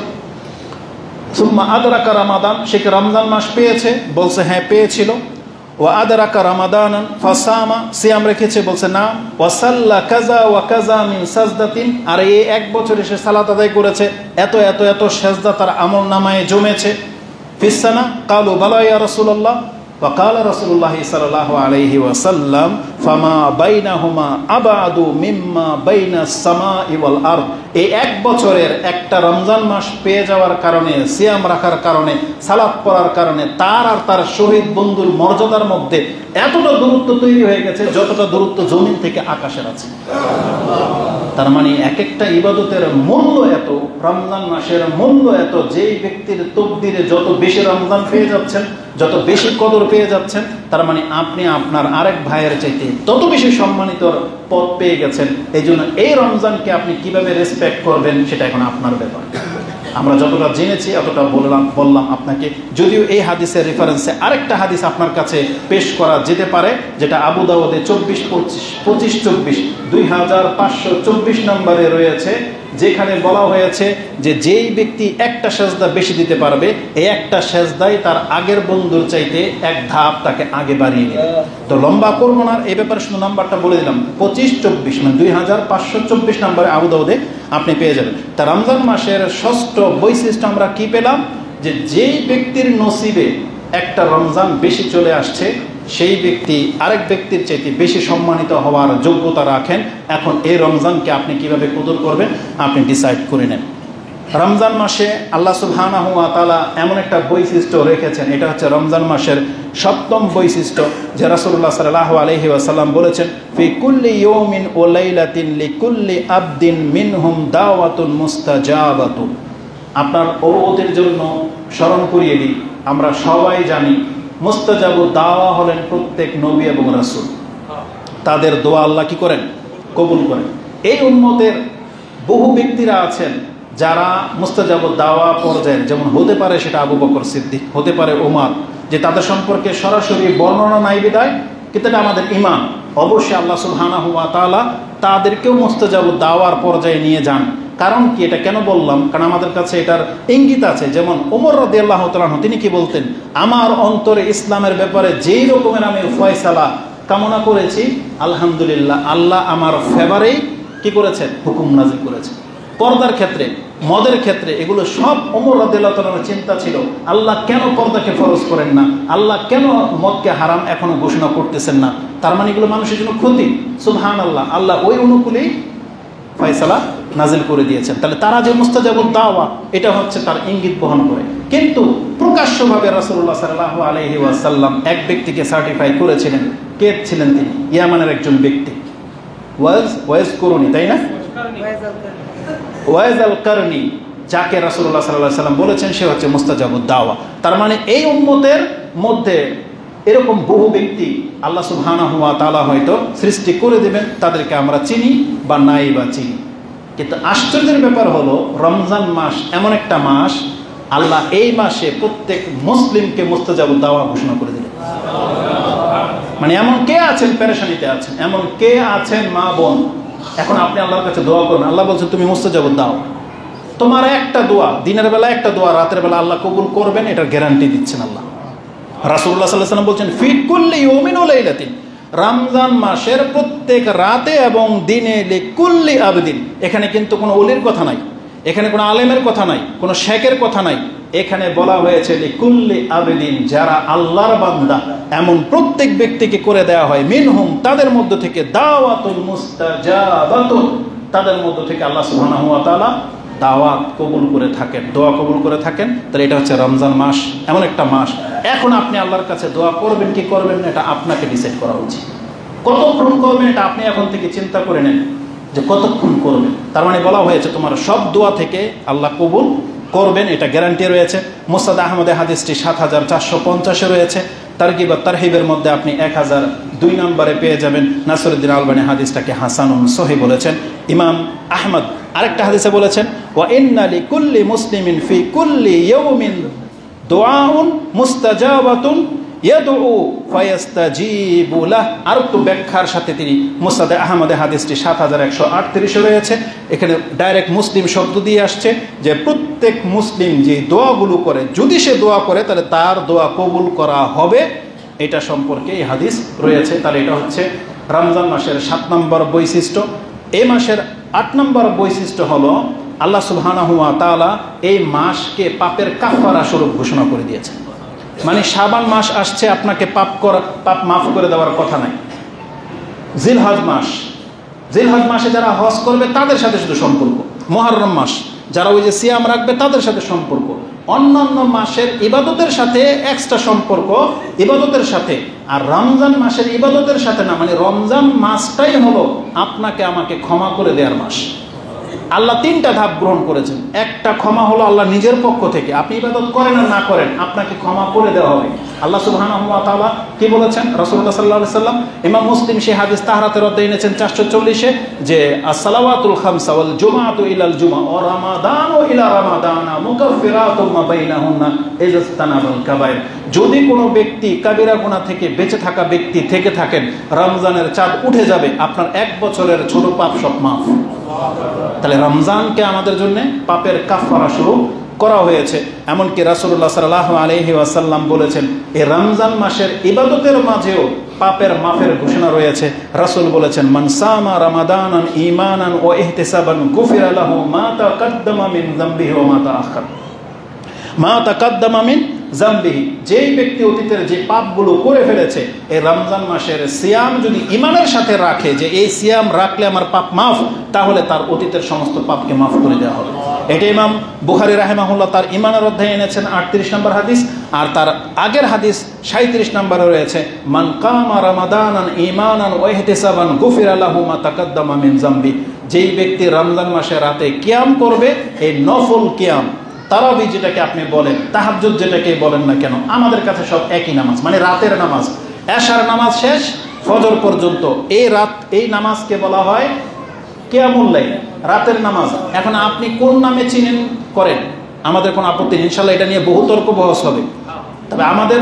সুম্মা আদরাকা রমাদান, সে কি রমজান মাস পেয়েছে? বলছে হ্যাঁ পেয়েছিল। ওয়া আদরাকা রমাদানান ফাসামা, সিয়াম রেখেছে? বলছে না। ওয়া সাল্লা কাযা ওয়া কাযা মিন সাজদাতিন, আর এই 1 বছর এসে সালাত আদায় করেছে, এত এত এত সাজদা তার আমলনামায় জমেছে। ফিসানা কালু বালা ইয়া রাসূলুল্লাহ, وقال رسول الله صلى الله عليه وسلم فما بينهما أبعد مما بين السماء والأرض, এই 1 বছরের একটা রমজান মাস পেয়ে যাওয়ার কারণে, সিয়াম রাখার কারণে, সালাত পড়ার কারণে তার আর তার শহীদ বন্ধুর মর্যাদার মধ্যে এতটা দূরত্ব তৈরি হয়ে গেছে যতটা দূরত্ব জমিন থেকে আকাশের আছে। তার মানে এক একটা ইবাদতের মূল্য এত, রমজান মাসের মূল্য এত, যেই ব্যক্তির তকদিরে যত বেশি রমজান পেয়ে যাচ্ছেন, যত বেশি কদর পেয়ে যাচ্ছেন, তার মানে আপনি আপনার আরেক ভাইয়ের চাইতে তত বেশি সম্মানিত পদ পেয়ে গেছেন। এই জন্য এই রমজানকে আপনি কিভাবে রেসপেক্ট করবেন সেটা এখন আপনার ব্যাপার। আমরা যতটা জেনেছি অতটা বললাম আপনাকে। যদিও এই হাদিসের রেফারেন্সে আরেকটা হাদিস আপনার কাছে পেশ করা যেতে পারে, যেটা আবু দাউদে 2524 2524 নম্বরে রয়েছে, যেখানে বলা হয়েছে যে যেই ব্যক্তি একটা সেজদা বেশি দিতে পারবে, এই একটা সেজদাই তার আগের বন্ধুর চাইতে 1 ধাপ তাকে আগে বাড়িয়ে নেবে। তো লম্বা করবো না, এই ব্যাপারে শুধু নাম্বারটা বলে দিলাম, 2524 মানে 2524 নম্বরে আবু দাউদে আপনি পেয়ে যাবেন। তা রমজান মাসের ষষ্ঠ বৈশিষ্ট্য আমরা কি পেলাম? যে যেই ব্যক্তির নসিবে একটা রমজান বেশি চলে আসছে, সেই ব্যক্তি আরেক ব্যক্তির চাইতে বেশি সম্মানিত হওয়ার যোগ্যতা রাখেন। এখন এই রমজানকে আপনি কিভাবে কদর করবেন আপনি ডিসাইড করে নেন। রমজান মাসে আল্লাহ সুবহানাহু ওয়া তাআলা এমন একটা বৈশিষ্ট্য রেখেছেন, এটা হচ্ছে রমজান মাসের 7ম বৈশিষ্ট্য, যে রাসূলুল্লাহ সাল্লাল্লাহু আলাইহি ওয়াসাল্লাম বলেছেন, ফি কুল্লি ইয়াউমিন ওয়া লাইলাতিন লিকুল্লি আবদিন মিনহুম দাওয়াতুন মুস্তাজাবাতুন। আপনার অবগতির জন্য স্মরণ করিয়ে দিই, আমরা সবাই জানি মুস্তাজাবু দাওয়া হলেন প্রত্যেক নবী এবং রাসূল, তাদের দোয়া আল্লাহ কি করেন? কবুল করেন। এই উম্মতের বহু ব্যক্তিরা আছেন যারা মুস্তাজাবু দাওয়া পর্যায়ের, যেমন হতে পারে সেটা আবু বকর সিদ্দিক, হতে পারে ওমর, যে তাদের সম্পর্কে সরাসরি বর্ণনা নাই বিদায়, কিন্তু এটা আমাদের ঈমান। অবশ্যই আল্লাহ সুবহানাহু ওয়া তাআলা তাদেরকেও মুস্তাজাবু দাওয়ার পর্যায়ে নিয়ে যান। কারণ কি, এটা কেন বললাম? কারণ আমাদের কাছে এটার ইঙ্গিত আছে। যেমন ওমর রাদিয়াল্লাহু তাআলা তিনি কি বলতেন, আমার অন্তরে ইসলামের ব্যাপারে যেই রকমের আমি ফয়সালা কামনা করেছি, আলহামদুলিল্লাহ আল্লাহ আমার ফেভারেই কি করেছেন? হুকুম নাযিল করেছেন। পর্দার ক্ষেত্রে, মদের ক্ষেত্রে, এগুলো সব ওমর রাদিয়াল্লাহু তাআলার চিন্তা ছিল, আল্লাহ কেন পর্দাকে ফরজ করেন না, আল্লাহ কেন মদকে হারাম এখনো ঘোষণা করতেছেন না? তার মানে এগুলো মানুষের জন্য ক্ষতি। সুবহানাল্লাহ, আল্লাহ ওই অনুকূলেই ফয়সালা নাজিল করে দিয়েছেন। তাহলে তারা যে মুস্তাজাবুদ দাওয়া, এটা হচ্ছে তার ইঙ্গিত বহন করে। কিন্তু প্রকাশ্যভাবে রাসূলুল্লাহ সাল্লাল্লাহু আলাইহি ওয়াসাল্লাম এক ব্যক্তিকে সার্টিফাই করেছিলেন। কে ছিলেন তিনি? ইয়ামানের একজন ব্যক্তি, ওয়াইজ করুনি, তাই না? ওয়াইজ আল কারনি, যাকে রাসূলুল্লাহ সাল্লাল্লাহু আলাইহি ওয়াসাল্লাম বলেছেন সে হচ্ছে মুস্তাজাবুদ দাওয়া। তার মানে এই উম্মতের মধ্যে এরকম বহু ব্যক্তি আল্লাহ সুবহানাহু ওয়া তাআলা হয়তো সৃষ্টি করে দেবেন, তাদেরকে আমরা চিনি বা নাই বা চিনি। কিন্তু আশ্চর্যের ব্যাপার হলো, রমজান মাস এমন একটা মাস, আল্লাহ এই মাসে প্রত্যেক মুসলিমকে মুস্তাজাবুদ দাওয়া ঘোষণা করে দিলেন। মানে এমন কে আছেন পেরেশানিতে আছেন, এমন কে আছেন মা বোন, এখন আপনি আল্লাহর কাছে দোয়া করুন। আল্লাহ বলছেন তুমি মুস্তাজাবুদ দাও। তোমার একটা দোয়া, দিনের বেলা একটা দোয়া, রাতের বেলা আল্লাহ কবুল করবেন, এটার গ্যারান্টি দিচ্ছেন আল্লাহ। রাসূলুল্লাহ সাল্লাল্লাহু আলাইহি ওয়াসাল্লাম বলছেন ফি কুল্লি ইয়াউমিন ওয়া লাইলাতিন, রমজান মাসের প্রত্যেক রাতে এবং দিনে লিকুল্লি আবদিন। এখানে কিন্তু কোনো ওলির কথা নাই, এখানে কোনো আলেমের কথা নাই, কোনো শেখের কথা নাই, এখানে বলা হয়েছে লিকুল্লি আবদিন, যারা আল্লাহর বান্দা এমন প্রত্যেক ব্যক্তিকে করে দেওয়া হয় মিনহুম, তাদের মধ্য থেকে দাওয়াতুল মুস্তাজাবাতুন, তাদের মধ্য থেকে আল্লাহ সুবহানাহু ওয়া তাআলা দাওয়াত কবুল করে থাকেন, দোয়া কবুল করে থাকেন। তাহলে এটা হচ্ছে রমজান মাস, এমন একটা মাস। এখন আপনি আল্লাহর কাছে দোয়া করবেন কি করবেন না, এটা আপনাকে ডিসাইড করা উচিত। কতক্ষণ করবেন এটা আপনি এখন থেকে চিন্তা করে নেন যে কতক্ষণ করবেন। তার মানে বলা হয়েছে তোমার সব দোয়া থেকে আল্লাহ কবুল করবেন, এটা গ্যারান্টি রয়েছে। মুসনাদ আহমদে হাদিসটি ৭,৪৫০ রয়েছে। তারগিব ওয়া তারহিবের মধ্যে আপনি ১,০০২ নম্বরে পেয়ে যাবেন। নাসিরুদ্দিন আলবানী হাদিসটাকে হাসানুন সহিহ বলেছেন। ইমাম আহমদ আরেকটা হাদিসে বলেছেন ওয়া ইন্না লিকুল্লি মুসলিমিন ফি কুল্লি ইয়াউমিন দুআউন মুস্তাজাবাতুন ইয়াদউ ফায়াস্তাজিবু লাহ। আর একটু ব্যাখ্যার সাথে তিনি মুসনাদে আহমদে হাদিসটি ৭,১৩৮ রয়েছে। এখানে ডাইরেক্ট মুসলিম শব্দ দিয়ে আসছে যে প্রত্যেক মুসলিম যে দোয়াগুলো করে, যদি সে দোয়া করে তাহলে তার দোয়া কবুল করা হবে, এটা সম্পর্কে এই হাদিস রয়েছে। তাহলে এটা হচ্ছে রমজান মাসের ৭ নম্বর বৈশিষ্ট্য। এই মাসের ৮ নম্বর বৈশিষ্ট্য হলো আল্লাহ সুবহানাহু ওয়া তাআলা এই মাসকে পাপের কাফারা স্বরূপ ঘোষণা করে দিয়েছেন। মানে শাবান মাস আসছে, আপনাকে পাপ মাফ করে দেওয়ার কথা নাই। জিলহজ মাসে যারা হজ করবে তাদের সাথে শুধু সম্পর্ক। মুহররম মাস যারা ওই যে সিয়াম রাখবে তাদের সাথে সম্পর্ক। অন্যান্য মাসের ইবাদতের সাথে এক্সট্রা সম্পর্ক, ইবাদতের সাথে। আর রমজান মাসের ইবাদতের সাথে না, মানে রমজান মাসটাই হলো আপনাকে আমাকে ক্ষমা করে দেওয়ার মাস। আল্লাহ 3টা ধাপ গ্রহণ করেছেন। একটা ক্ষমা হলো আল্লাহ নিজের পক্ষ থেকে, আপনি ইবাদত করেন আর না করেন আপনাকে ক্ষমা করে দেওয়া হবে। আল্লাহ সুবহানাহু ওয়া তাআলা কি বলেছেন? রাসূলুল্লাহ সাল্লাল্লাহু আলাইহি সাল্লাম, ইমাম মুসলিম সেই হাদিস তাহরাতের অধ্যায়ে এনেছেন 440-এ যে আসসালাওয়াতুল খামসা ওয়াল জুমআতু ইলাল জুমআ ওয়া রামাদানু ইলা রামাদানা মুকাফফিরাতুম মা বাইনাহুন্না ইজতানাবাল কাবায়ের। যদি কোনো ব্যক্তি কাবিরা গুনাহ থেকে বেঁচে থাকা ব্যক্তি থেকে থাকেন, রমজানের চাঁদ উঠে যাবে, আপনার 1 বছরের ছোট পাপ সব মাফ। তাহলে রমজানকে আমাদের জন্য পাপের কাফারা স্বরূপ করা হয়েছে। এমনকি রাসূলুল্লাহ সাল্লাল্লাহু আলাইহি ওয়াসাল্লাম বলেছেন এই রমজান মাসের ইবাদতের মাঝেও পাপের মাফের ঘোষণা রয়েছে। রাসূল বলেছেন মান সামা রমাদানান ঈমানান ওয়া ইহতিসাবান গুফিরা লাহু মা তাকাদ্দামা মিন যামবিহি ওয়া মা তাআখার। মা তাকাদ্দামা মিন যামবিহি, যেই ব্যক্তি অতীতের যে পাপগুলো করে ফেলেছে এই রমজান মাসের সিয়াম যদি ঈমানের সাথে রাখে যে এই সিয়াম রাখলে আমার পাপ মাফ, তাহলে তার অতীতের সমস্ত পাপকে মাফ করে দেওয়া হবে। এটা ইমাম বুখারী রাহিমাহুল্লাহ তার ঈমানের অধ্যায়ে এনেছেন 38 নম্বর হাদিস। আর তার আগের হাদিস 37 নম্বরে রয়েছে মান কামা রমাদানান ঈমানান ওয়া ইহতিসাবান গুফিরা লাহু মা তাকাদ্দামা মিন যামবি। যেই ব্যক্তি রমজান মাসে রাতে কিয়াম করবে, এই নফল কিয়াম, তারাবি যেটাকে আপনি বলেন, তাহাজ্জুদ যেটাকে বলেন না কেন, আমাদের কাছে সব একই নামাজ, মানে রাতের নামাজ। এশার নামাজ শেষ ফজর পর্যন্ত এই নামাজকে বলা হয় কিয়ামুল লাইল, রাতের নামাজ। এখন আপনি কোন নামে চিনেন করেন, আমাদের কোনো আপত্তি নেই, ইনশাআল্লাহ এটা নিয়ে বহু তর্ক বহস হবে। তবে আমাদের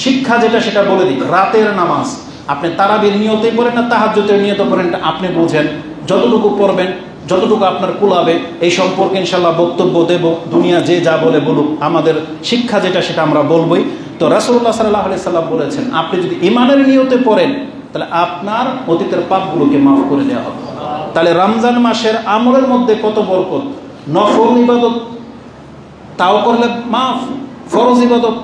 শিক্ষা যেটা সেটা বলে দিই, রাতের নামাজ আপনি তারাবির নিয়তেই পড়েন না তাহাজ্জুদের নিয়তে পড়েন, আপনি বুঝেন। যতটুকু পড়বেন, যতটুকু আপনার কুলাবে, এই সম্পর্কে ইনশাআল্লাহ বক্তব্য দেব। দুনিয়া যে যা বলে বলুক, আমাদের শিক্ষা যেটা সেটা আমরা বলবই। তো রাসূলুল্লাহ সাল্লাল্লাহু আলাইহি সাল্লাম বলেছেন আপনি যদি ঈমানের নিয়তে পড়েন তাহলে আপনার অতীতের পাপগুলোকে মাফ করে দেওয়া হবে। তাহলে রমজান মাসের আমলের মধ্যে কত বরকত। নফল ইবাদত তাও করলে মাফ, ফরজ ইবাদত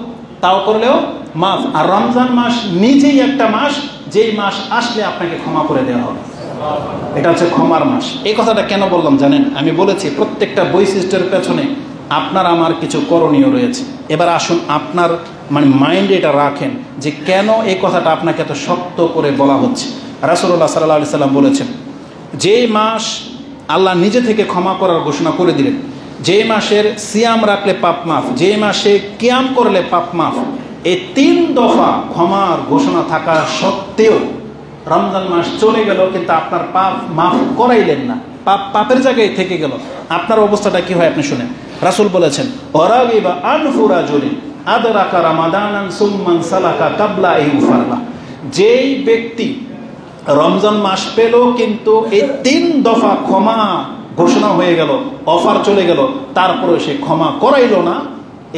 তাও করলেও মাফ। আর রমজান মাস নিজেই একটা মাস, যেই মাস আসলে আপনাকে ক্ষমা করে দেওয়া হবে। এটা হচ্ছে ক্ষমার মাস। এই কথাটা কেন বললাম জানেন? আমি বলেছি প্রত্যেকটা বৈশিষ্ট্যের পেছনে আপনার আমার কিছু করণীয় রয়েছে। এবার আসুন আপনার মাইন্ডে এটা রাখেন যে কেন এই কথাটা আপনাকে এত শক্ত করে বলা হচ্ছে। রাসূলুল্লাহ সাল্লাল্লাহু আলাইহি সাল্লাম বলেছেন যেই মাস আল্লাহ নিজে থেকে ক্ষমা করার ঘোষণা করে দিলেন, যেই মাসের সিয়াম রাখলে পাপ মাফ, যেই মাসে কিয়াম করলে পাপ মাফ, এই 3 দফা ক্ষমার ঘোষণা থাকা সত্ত্বেও রমজান মাস চলে গেল কিন্তু আপনার পাপ মাফ করাইলেন না, পাপের জায়গায় থেকে গেল, আপনার অবস্থাটা কি হয় আপনি শুনেন। রাসূল বলেছেন ওয়ারাগিবা আনফু রাজুলিন আদরাকা রামাদানান সুম্মান সালাকা কাবলা ইউফারলা। যেই ব্যক্তি রমজান মাস পেল কিন্তু এই 3 দফা ক্ষমা ঘোষণা হয়ে গেল, অফার চলে গেল, তারপরে সে ক্ষমা করাইল না,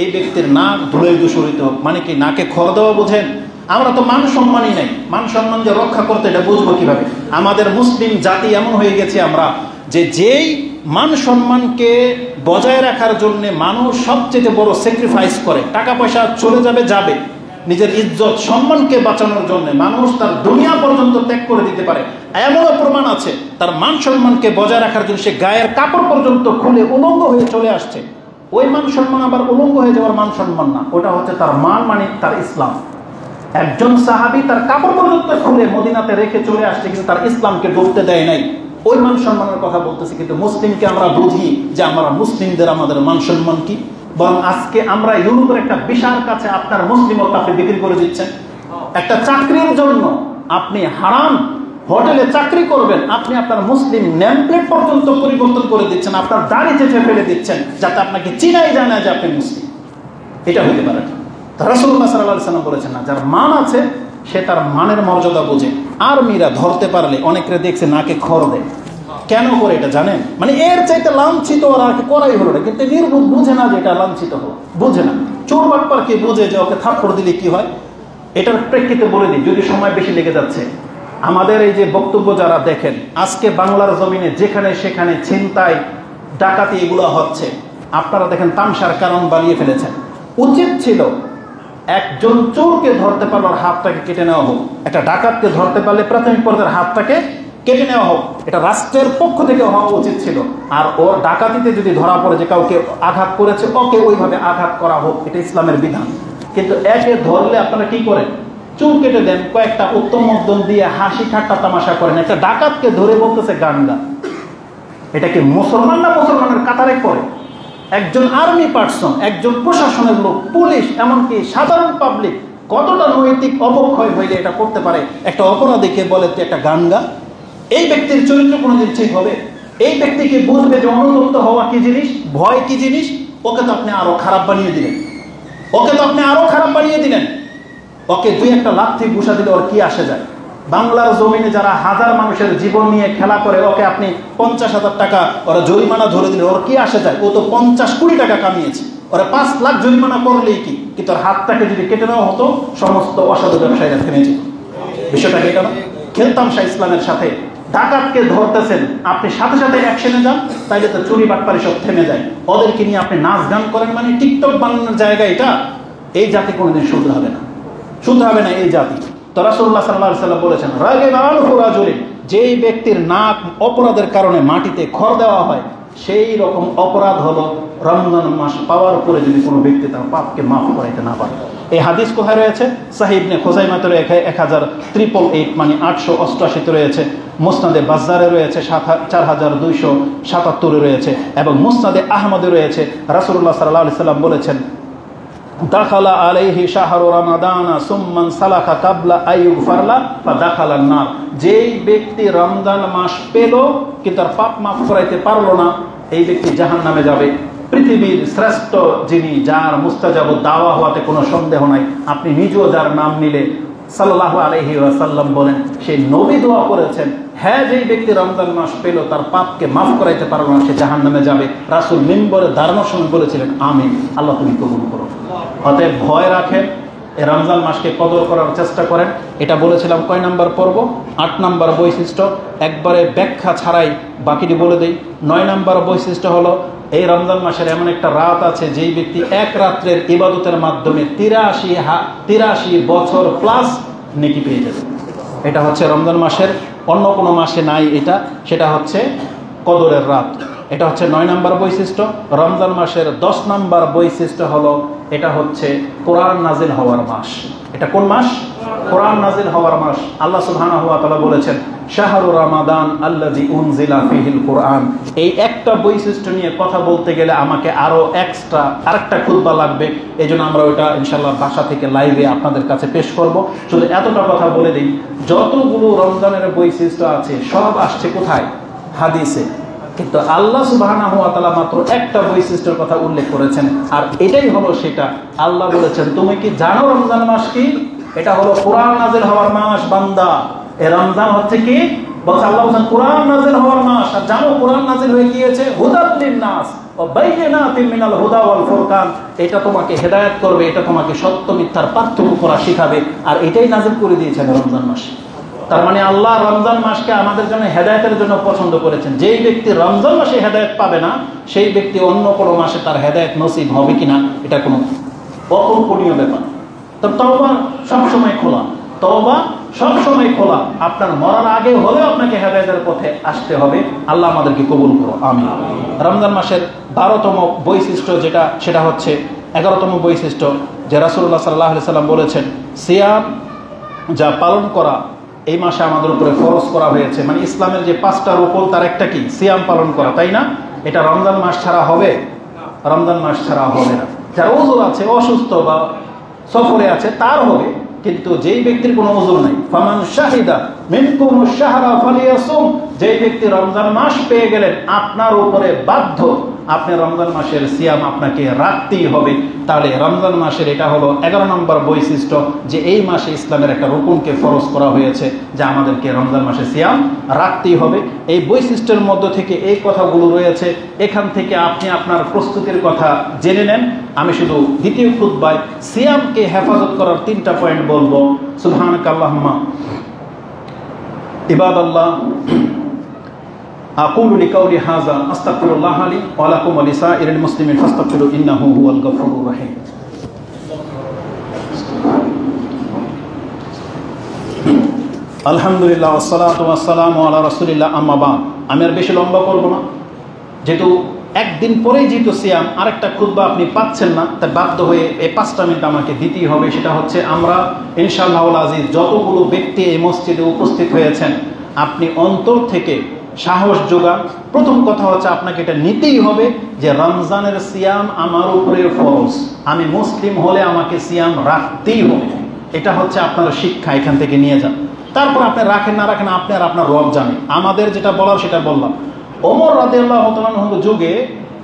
এই ব্যক্তির নাক ধুলোয় দূষিত হোক। মানে কি, নাকে খড় দেওয়া বোঝেন? আমরা তো মান সম্মানই নাই, মান সম্মান যে রক্ষা করতে এটা বুঝবো কিভাবে? আমাদের মুসলিম জাতি এমন হয়ে গেছে আমরা, যে যেই মান সম্মানকে বজায় রাখার জন্য মানুষ সবচেয়ে বড় স্যাক্রিফাইস করে, টাকা পয়সা চলে যাবে যাবে, নিজের ইজ্জত সম্মানকে বাঁচানোর জন্য মানুষ তার দুনিয়া পর্যন্ত ত্যাগ করে দিতে পারে। এমনও প্রমাণ আছে তার মান সম্মানকে বজায় রাখার জন্য সে গায়ের কাপড় পর্যন্ত খুলে উলঙ্গ হয়ে চলে আসছে। ওই মান সম্মান আবার উলঙ্গ হয়ে যাওয়ার মান সম্মান না, ওটা হচ্ছে তার মান, মানে তার ইসলাম। একজন সাহাবী তার কাপড় পর্যন্ত খুলে মদিনাতে রেখে চলে আসছে, কিন্তু তার ইসলামকে ডুবতে দেয় নাই। ওই মান সম্মানের কথা বলতেছি। কিন্তু মুসলিমকে আমরা বুঝি যে আমরা মুসলিমদের আমাদের মান সম্মান কি? বরং আজকে আমরা ইউরোপের একটা বিশাল কাছে আপনার মুসলিমত্ব আপনি বিক্রি করে দিচ্ছেন। একটা চাকরির জন্য আপনি হারাম হোটেলে চাকরি করবেন, আপনি আপনার মুসলিম নেম প্লেট পর্যন্ত পরিবর্তন করে দিচ্ছেন, আপনার দাড়ি চেঁচে ফেলে দিচ্ছেন, যাতে আপনাকে চিনাই যায় না যে আপনি মুসলিম। এটা হতে পারে না। রাসূলুল্লাহ সাল্লাল্লাহু আলাইহি ওয়াসাল্লাম বলেছেন না, যার মান আছে সে তার মানের মর্যাদা বোঝে। আর্মিরা ধরতে পারলে অনেকে দেখছে নাকে খড় দেয়। কেন করে এটা জানেন? মানে এর চাইতে লাঞ্ছিত ওরা আর কি করাই হলো না, কিন্তু নির্বোধ বুঝে না যে এটা লাঞ্ছিত হলো, বুঝে না। চোর বাটপার কে বুঝে যে ওকে থাপ্পড় দিলে কি হয়। এটার প্রেক্ষিতে বলে দিই, যদি সময় বেশি লেগে যাচ্ছে, আমাদের এই যে বক্তব্য যারা দেখেন, আজকে বাংলার জমিনে যেখানে সেখানে ছিনতাই ডাকাতি এগুলো হচ্ছে, আপনারা দেখেন তামসার কারণ বানিয়ে ফেলেছেন। উচিত ছিল একজন চোরকে ধরতে পারলে হাতটাকে কেটে নেওয়া হোক, একটা ডাকাতকে ধরতে পারলে প্রাথমিক পর্যায়ের হাতটাকে কেটে নেওয়া হোক, এটা রাষ্ট্রের পক্ষ থেকে হওয়া উচিত ছিল। আর ওর ডাকাতিতে যদি ধরা পড়ে যে কাউকে আঘাত করেছে, ওকে ওইভাবে আঘাত করা হোক, এটা ইসলামের বিধান। কিন্তু একে ধরলে আপনারা কি করেন? চুল কেটে দেন, কয়েকটা উত্তম মধ্যম দিয়ে হাসি ঠাট্টা তামাশা করেন। একটা ডাকাতকে ধরে বলতেছে গানগা, এটা কি মুসলমান না মুসলমানের কাতারে পড়ে? একজন আর্মি পার্সন, একজন প্রশাসনের লোক, পুলিশ, এমনকি সাধারণ পাবলিক কতটা নৈতিক অবক্ষয় হইলে এটা করতে পারে? একটা অপরাধীকে বলে তুই একটা গানগা। এই ব্যক্তির চরিত্র কোনোদিন ঠিক হবে? এই ব্যক্তিকে বুঝবে যে অনুতপ্ত হওয়া কি জিনিস, ভয় কি জিনিস। ওকে তো আপনি আরো খারাপ বানিয়ে দিলেন, ওকে দুই একটা লাথি ঘুষা দিলে ওর কি আসে যায়? বাংলার জমিনে যারা হাজার মানুষের জীবন নিয়ে খেলা করে, ওকে আপনি 50,000 টাকা ওরা জরিমানা ধরে দিলে ওর কি আসে যায়? ও তো 50 কোটি টাকা কামিয়েছে, ওরা 5 লাখ জরিমানা করলেই কি? কিন্তু ওর হাতটাকে যদি কেটে নেওয়া হতো, সমস্ত অসাধু ব্যবসায়ীরা থেমে যেত। বিষয়টা কি? এটা খেলতাম শাহ ইসলামের সাথে। ডাকাতকে ধরতেছেন, আপনি সাথে সাথে অ্যাকশনে যান, তাইলে তো চুরি বাটপারি সব থেমে যায়। ওদেরকে নিয়ে আপনি নাচ গান করেন, মানে টিকটক বানানোর জায়গা এটা। এই জাতি কোনোদিন শুধু হবে না, এই জাতি। তো রাসূলুল্লাহ সাল্লাল্লাহু আলাইহি ওয়াসাল্লাম বলেছেন, রাগিবানহু রাজুলিন, যেই ব্যক্তির নাক অপরাধের কারণে মাটিতে খড় দেওয়া হয়, সেই রকম অপরাধ হলো রমজান মাস পাওয়ার পরে যদি কোনো ব্যক্তি তার পাপকে মাফ করাইতে না পারে। এই হাদিস কোথায় রয়েছে? সাহিহ ইবনে খুজাইমাতে 1088, মানে 888 রয়েছে, মুসনাদে বাজ্জারে রয়েছে 4277 রয়েছে, এবং মুসনাদে আহমদে রয়েছে। রাসূলুল্লাহ সাল্লাল্লাহু আলাইহি ওয়াসাল্লাম বলেছেন, দাখালা আলাইহি শাহরু রমাদানা সুম্মান সালাকা কাবলা আইয়ুগফারলা ফাদাখালান নার। যেই ব্যক্তি রমজান মাস পেল কিন্তু তার পাপ মাফ করাইতে পারলো না, এই ব্যক্তি জাহান্নামে যাবে। পৃথিবীর শ্রেষ্ঠ যিনি, যার মুস্তাজাবুদ দাওয়া হওয়াতে কোনো সন্দেহ নাই, আপনি নিজেও যার নাম নিলে সাল্লাল্লাহু আলাইহি ওয়াসাল্লাম বলেন, সেই নবী দোয়া করেছেন, হ্যাঁ যেই ব্যক্তি রমজান মাস পেল তার পাপকে মাফ করাইতে পারলো না, সে জাহান্নামে যাবে। রাসূল মিম্বরে দাঁড়ানোর সময় বলেছিলেন, আমিন, আল্লাহ তুমি কবুল করো। অতএব ভয় রাখেন, এই রমজান মাসকে কদর করার চেষ্টা করেন। এটা বলেছিলাম কয় নাম্বার পর্ব? 8 নাম্বার বৈশিষ্ট্য, একবারে ব্যাখ্যা ছাড়াই বাকিটি বলে দেই। 9 নাম্বার বৈশিষ্ট্য হলো, এই রমজান মাসের এমন একটা রাত আছে যেই ব্যক্তি এক রাত্রের ইবাদতের মাধ্যমে 83 বছর প্লাস নেকি পেয়ে যাবে। এটা হচ্ছে রমজান মাসের, অন্য কোনো মাসে নাই এটা, সেটা হচ্ছে কদরের রাত। এটা হচ্ছে 9 নাম্বার বৈশিষ্ট্য। রমজান মাসের 10 নাম্বার বৈশিষ্ট্য হলো, এটা হচ্ছে কোরআন নাজিল হওয়ার মাস। এটা কোন মাস? কোরআন নাজিল হওয়ার মাস। আল্লাহ সুবহানাহু ওয়া তাআলা বলেছেন, শাহরু রমাদান আল্লাযী উনজিলা ফীহিল কুরআন। এই একটা বৈশিষ্ট্য নিয়ে কথা বলতে গেলে আমাকে আরো এক্সট্রা আরেকটা খুতবা লাগবে। এজন্য আমরা ওইটা ইনশাআল্লাহ বাসা থেকে লাইভে আপনাদের কাছে পেশ করব। শুধু এতটা কথা বলে দিই, যতগুলো রমজানের বৈশিষ্ট্য আছে সব আসছে কোথায়? হাদিসে। কিন্তু আল্লাহ সুবহানাহু ওয়া তাআলা মাত্র একটা বৈশিষ্ট্যের কথা উল্লেখ করেছেন, আর এটাই হলো সেটা। আল্লাহ বলেছেন, তুমি কি জানো রমজান মাস কি? এটা হলো কোরআন নাযিল হওয়ার মাস বান্দা। এই রমজান হচ্ছে কি বলছে আল্লাহ বলেন কোরআন নাযিল হওয়ার মাস। আর জানো কোরআন নাযিল হয়ে গিয়েছে হুদাল লিন-নাস ওয়া বাইয়িনাতিন মিনাল হুদা ওয়াল ফুরকান। এটা তোমাকে হেদায়েত করবে, এটা তোমাকে সত্য মিথ্যার পার্থক্য করা শিখাবে। আর এটাই নাযিল করে দিয়েছেন রমজান মাসে। তার মানে আল্লাহ রমজান মাসকে আমাদের জন্য হেদায়েতের জন্য পছন্দ করেছেন। যেই ব্যক্তি রমজান মাসে হেদায়েত পাবে না, সেই ব্যক্তি অন্য কোনো মাসে তার হেদায়েত নসিব হবে কিনা এটা কোনো অকল্পনীয় ব্যাপার। তো তওবা সবসময় খোলা, তওবা সবসময় খোলা। আপনার মরার আগে হলেও আপনাকে হেদায়েতের পথে আসতে হবে। আল্লাহ আমাদেরকে কবুল করো, আমিন। রমজান মাসের 12তম বৈশিষ্ট্য যেটা, সেটা হচ্ছে 11তম বৈশিষ্ট্য যে রাসূলুল্লাহ সাল্লাল্লাহু আলাইহি সাল্লাম বলেছেন সিয়াম যা পালন করা এই মাসে আমাদের উপরে ফরজ করা হয়েছে। মানে ইসলামের যে 5টা রুকন তার একটা কি সিয়াম পালন করা, তাই না? এটা রমজান মাস ছাড়া হবে? রমজান মাস ছাড়া হবে না। যার ওযর আছে, অসুস্থ বা সফরে আছে তার হবে, কিন্তু যেই ব্যক্তির কোনো ওযর নাই, ফামান শাহিদা মিনকুমুশ শাহরা ফালিয়াসুম, যেই ব্যক্তি রমজান মাস পেয়ে গেলেন আপনার উপরে বাধ্য, আপনি রমজান মাসের সিয়াম আপনাকে রাখতেই হবে। তাহলে রমজান মাসের এটা হলো 11 নম্বর বৈশিষ্ট্য যে এই মাসে ইসলামের একটা রুকুনকে ফরজ করা হয়েছে যে আমাদেরকে রমজান মাসে সিয়াম রাখতেই হবে। এই বৈশিষ্ট্যের মধ্য থেকে এই কথাগুলো রয়েছে। এখান থেকে আপনি আপনার প্রস্তুতির কথা জেনে নেন। আমি শুধু দ্বিতীয় খুতবায় সিয়ামকে হেফাজত করার 3টা পয়েন্ট বলবো। সুবহানাকাল্লাহুম্মা ইবাদাল্লাহ আকুলু লিকাউলি হাযা আস্তাগফিরুল্লাহ লি ওয়া লাকুম ওয়া লিসাইরিল মুসলিমিন ফাস্তাগফিরু ইন্নাহু হুয়াল গফুরুর রহিম। আলহামদুলিল্লাহ ওয়াসসালাতু ওয়াসসালামু আলা রাসূলিল্লাহ, আম্মা বাদ। আমি আর বেশি লম্বা করব না, যেহেতু একদিন পরেই যেহেতু সিয়াম, আরেকটা খুতবা আপনি পাচ্ছেন না, তাই বাধ্য হয়ে এই 5টা মিনিট আমাকে দিতেই হবে। সেটা হচ্ছে আমরা ইনশাআল্লাহুল আজিজ যতগুলো ব্যক্তি এই মসজিদে উপস্থিত হয়েছেন, আপনি অন্তর থেকে সাহস যোগান। প্রথম কথা হচ্ছে আপনাকে এটা নিতেই হবে যে রমজানের সিয়াম আমার উপরে ফরজ, আমি মুসলিম হলে আমাকে সিয়াম রাখতেই হবে। এটা হচ্ছে আপনার শিক্ষা, এখান থেকে নিয়ে যান। তারপর আপনি রাখেন না রাখেন আপনি আর আপনার রব জানেন। আমাদের যেটা বলার সেটা বললাম। ওমর রাদিয়াল্লাহু তাআলা আনহু যুগে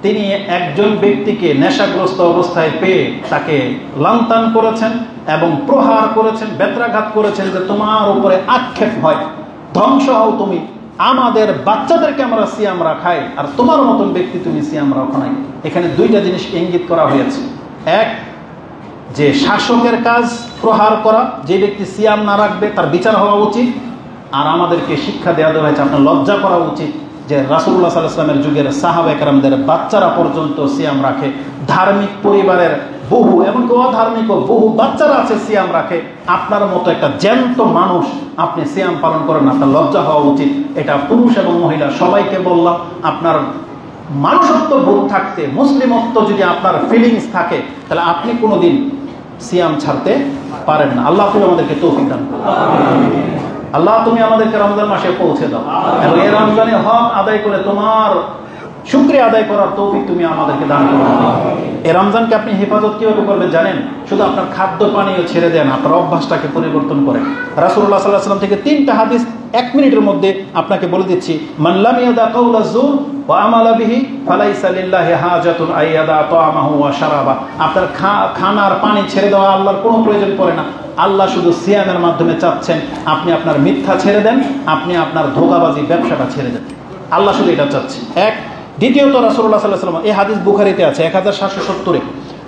তিনি একজন ব্যক্তিকে নেশাগ্রস্ত অবস্থায় পেয়ে তাকে লান্তান করেছেন এবং প্রহার করেছেন, বেত্রাঘাত করেছেন যে তোমার উপরে আক্ষেপ হয়, ধ্বংস হও তুমি, আমাদের বাচ্চাদেরকে আমরা সিয়াম রাখাই আর তোমার মতন ব্যক্তি তুমি সিয়াম রাখো নাই। এখানে 2টা জিনিস ইঙ্গিত করা হয়েছে। এক, যে শাসকের কাজ প্রহার করা, যে ব্যক্তি সিয়াম না রাখবে তার বিচার হওয়া উচিত। আর আমাদেরকে শিক্ষা দেওয়া হয়েছে, আপনার লজ্জা করা উচিত যে রাসূলুল্লাহ সাল্লাল্লাহু আলাইহি ওয়াসাল্লামের যুগের সাহাবায়ে কেরামদের বাচ্চারা পর্যন্ত সিয়াম রাখে। ধার্মিক পরিবারের বহু, এমনকি অধার্মিক বহু বাচ্চারা আছে সিয়াম রাখে। আপনার মতো একটা জ্যান্ত মানুষ আপনি সিয়াম পালন করেন, আপনার লজ্জা হওয়া উচিত। এটা পুরুষ এবং মহিলা সবাইকে বললাম। আপনার মানুষত্ব বোধ থাকতে, মুসলিমত্ব যদি আপনার ফিলিংস থাকে, তাহলে আপনি কোনোদিন সিয়াম ছাড়তে পারেন না। আল্লাহ তুমি আমাদেরকে তৌফিক দান করুন। আল্লাহ তুমি আমাদেরকে রমজান মাসে পৌঁছে দাও এবং এই রমজানে হক আদায় করে তোমার শুকরিয়া আদায় করার তৌফিক তুমি আমাদেরকে দান করো। এই রমজানকে আপনি হেফাজত কিভাবে করবেন জানেন? শুধু আপনার খাদ্য পানীয় ছেড়ে দেন, আপনার অভ্যাসটাকে পরিবর্তন করেন। রাসূলুল্লাহ সাল্লাল্লাহু আলাইহি ওয়াসাল্লাম থেকে 3টা হাদিস 1 মিনিটের মধ্যে আপনাকে বলে দিচ্ছি। মান লাম ইয়াদা কাওলা যুর ওয়া আমালা বিহি ফালাইসা লিল্লাহি হাজাতুন আইয়াদা তাআমাহু ওয়া শারাবা। আপনার খানার পানি ছেড়ে দেওয়া আল্লাহর কোনো প্রয়োজন পড়ে না। আল্লাহ শুধু সিয়ামের মাধ্যমে চাচ্ছেন আপনি আপনার মিথ্যা ছেড়ে দেন, আপনি আপনার ধোঁকাবাজি ব্যবসাটা ছেড়ে দেন। আল্লাহ শুধু এটা চাচ্ছে। এক। দ্বিতীয়ত রাসূলুল্লাহ সাল্লাল্লাহু আলাইহি ওয়াসাল্লাম, এই হাদিস বুখারীতে আছে 1770-এ।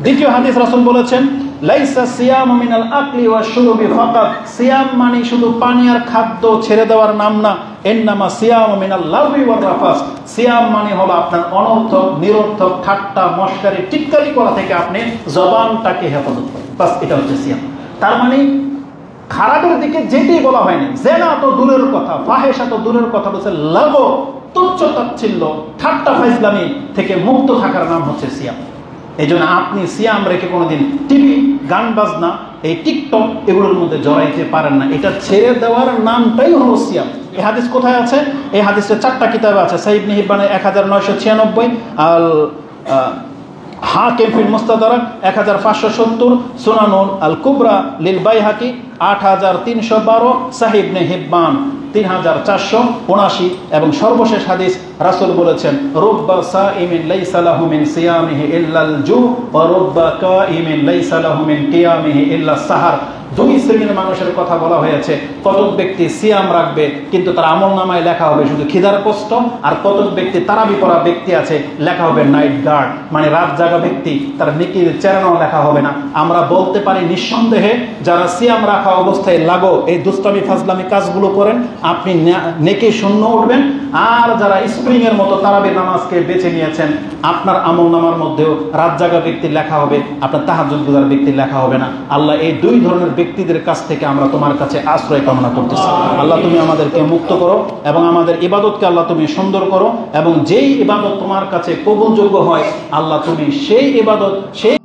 দ্বিতীয় হাদিস রাসূল বলেছেন লাইসা সিয়ামু মিনাল আকলি ওয়াশ শুরবি ফাকাত। সিয়াম মানে শুধু পানি আর খাদ্য ছেড়ে দেওয়ার নাম না। ইন্নামা সিয়ামু মিনাল লাগবি ওয়ার রাফাস। সিয়াম মানে হলো আপনার অনর্থক, নিরর্থক ঠাট্টা মশকারি টিটকারি করা থেকে আপনি জবানটাকে হেফাজত করেন। বাস এটা হচ্ছে সিয়াম। তার মানে খারাপের দিকে যেতেই বলা হয়নি। জেনা তো দূরের কথা, ফাহেশা তো দূরের কথা, বলছে লাগো, তুচ্ছ তাচ্ছিল্য, ঠাট্টা ফাইজলামি থেকে মুক্ত থাকার নাম হচ্ছে সিয়াম। এই জন্য আপনি সিয়াম রেখে কোনোদিন টিভি, গান বাজনা, এই টিকটক এগুলোর মধ্যে জড়াইতে পারেন না। এটা ছেড়ে দেওয়ার নামটাই হলো সিয়াম। এই হাদিস কোথায় আছে? এই হাদিসটা 4টা কিতাবে আছে। সহিহ ইবনে হিব্বানের 1996, আল হাকিম ফিল মুস্তাদরাক 1570, সুনানুল আল কুবরা লিল বাইহাকি 8312, সহিহ ইবনে হিব্বান 3479 এবং সর্বশেষ হাদিস রাসূল বলেছেন রুব্বা সাইমিন লাইসা লাহু মিন সিয়ামিহি ইল্লাল জু ওয়া রুব্বা কাইমিন লাইসা লাহু মিন কিয়ামিহি ইল্লাস সাহার। দুই শ্রেণীর মানুষের কথা বলা হয়েছে। কতক ব্যক্তি সিয়াম রাখবে কিন্তু তার আমলনামায় লেখা হবে শুধু খিদার কষ্ট, আর কতক ব্যক্তি তারাবি পড়া ব্যক্তি আছে লেখা হবে নাইট গার্ড, মানে রাত জাগা ব্যক্তি, তার নেকির চেরানো লেখা হবে না। আমরা বলতে পারি নিঃসন্দেহে যারা সিয়াম রাখা অবস্থায় লাগো এই দুষ্টামি ফাজলামি কাজগুলো করেন আপনি নেকি শূন্য উঠবেন, আর যারা স্প্রিং এর মতো তারাবির নামাজকে বেছে নিয়েছেন আপনার আমলনামার মধ্যেও রাত জাগা ব্যক্তির লেখা হবে, আপনার তাহাজ্জুদ গুজার ব্যক্তির লেখা হবে না। আল্লাহ এই দুই ধরনের ব্যক্তিদের কাছ থেকে আমরা তোমার কাছে আশ্রয় কামনা করতেছি। আল্লাহ তুমি আমাদেরকে মুক্ত করো এবং আমাদের ইবাদতকে আল্লাহ তুমি সুন্দর করো, এবং যেই ইবাদত তোমার কাছে কবুলযোগ্য হয় আল্লাহ তুমি সেই ইবাদত সেই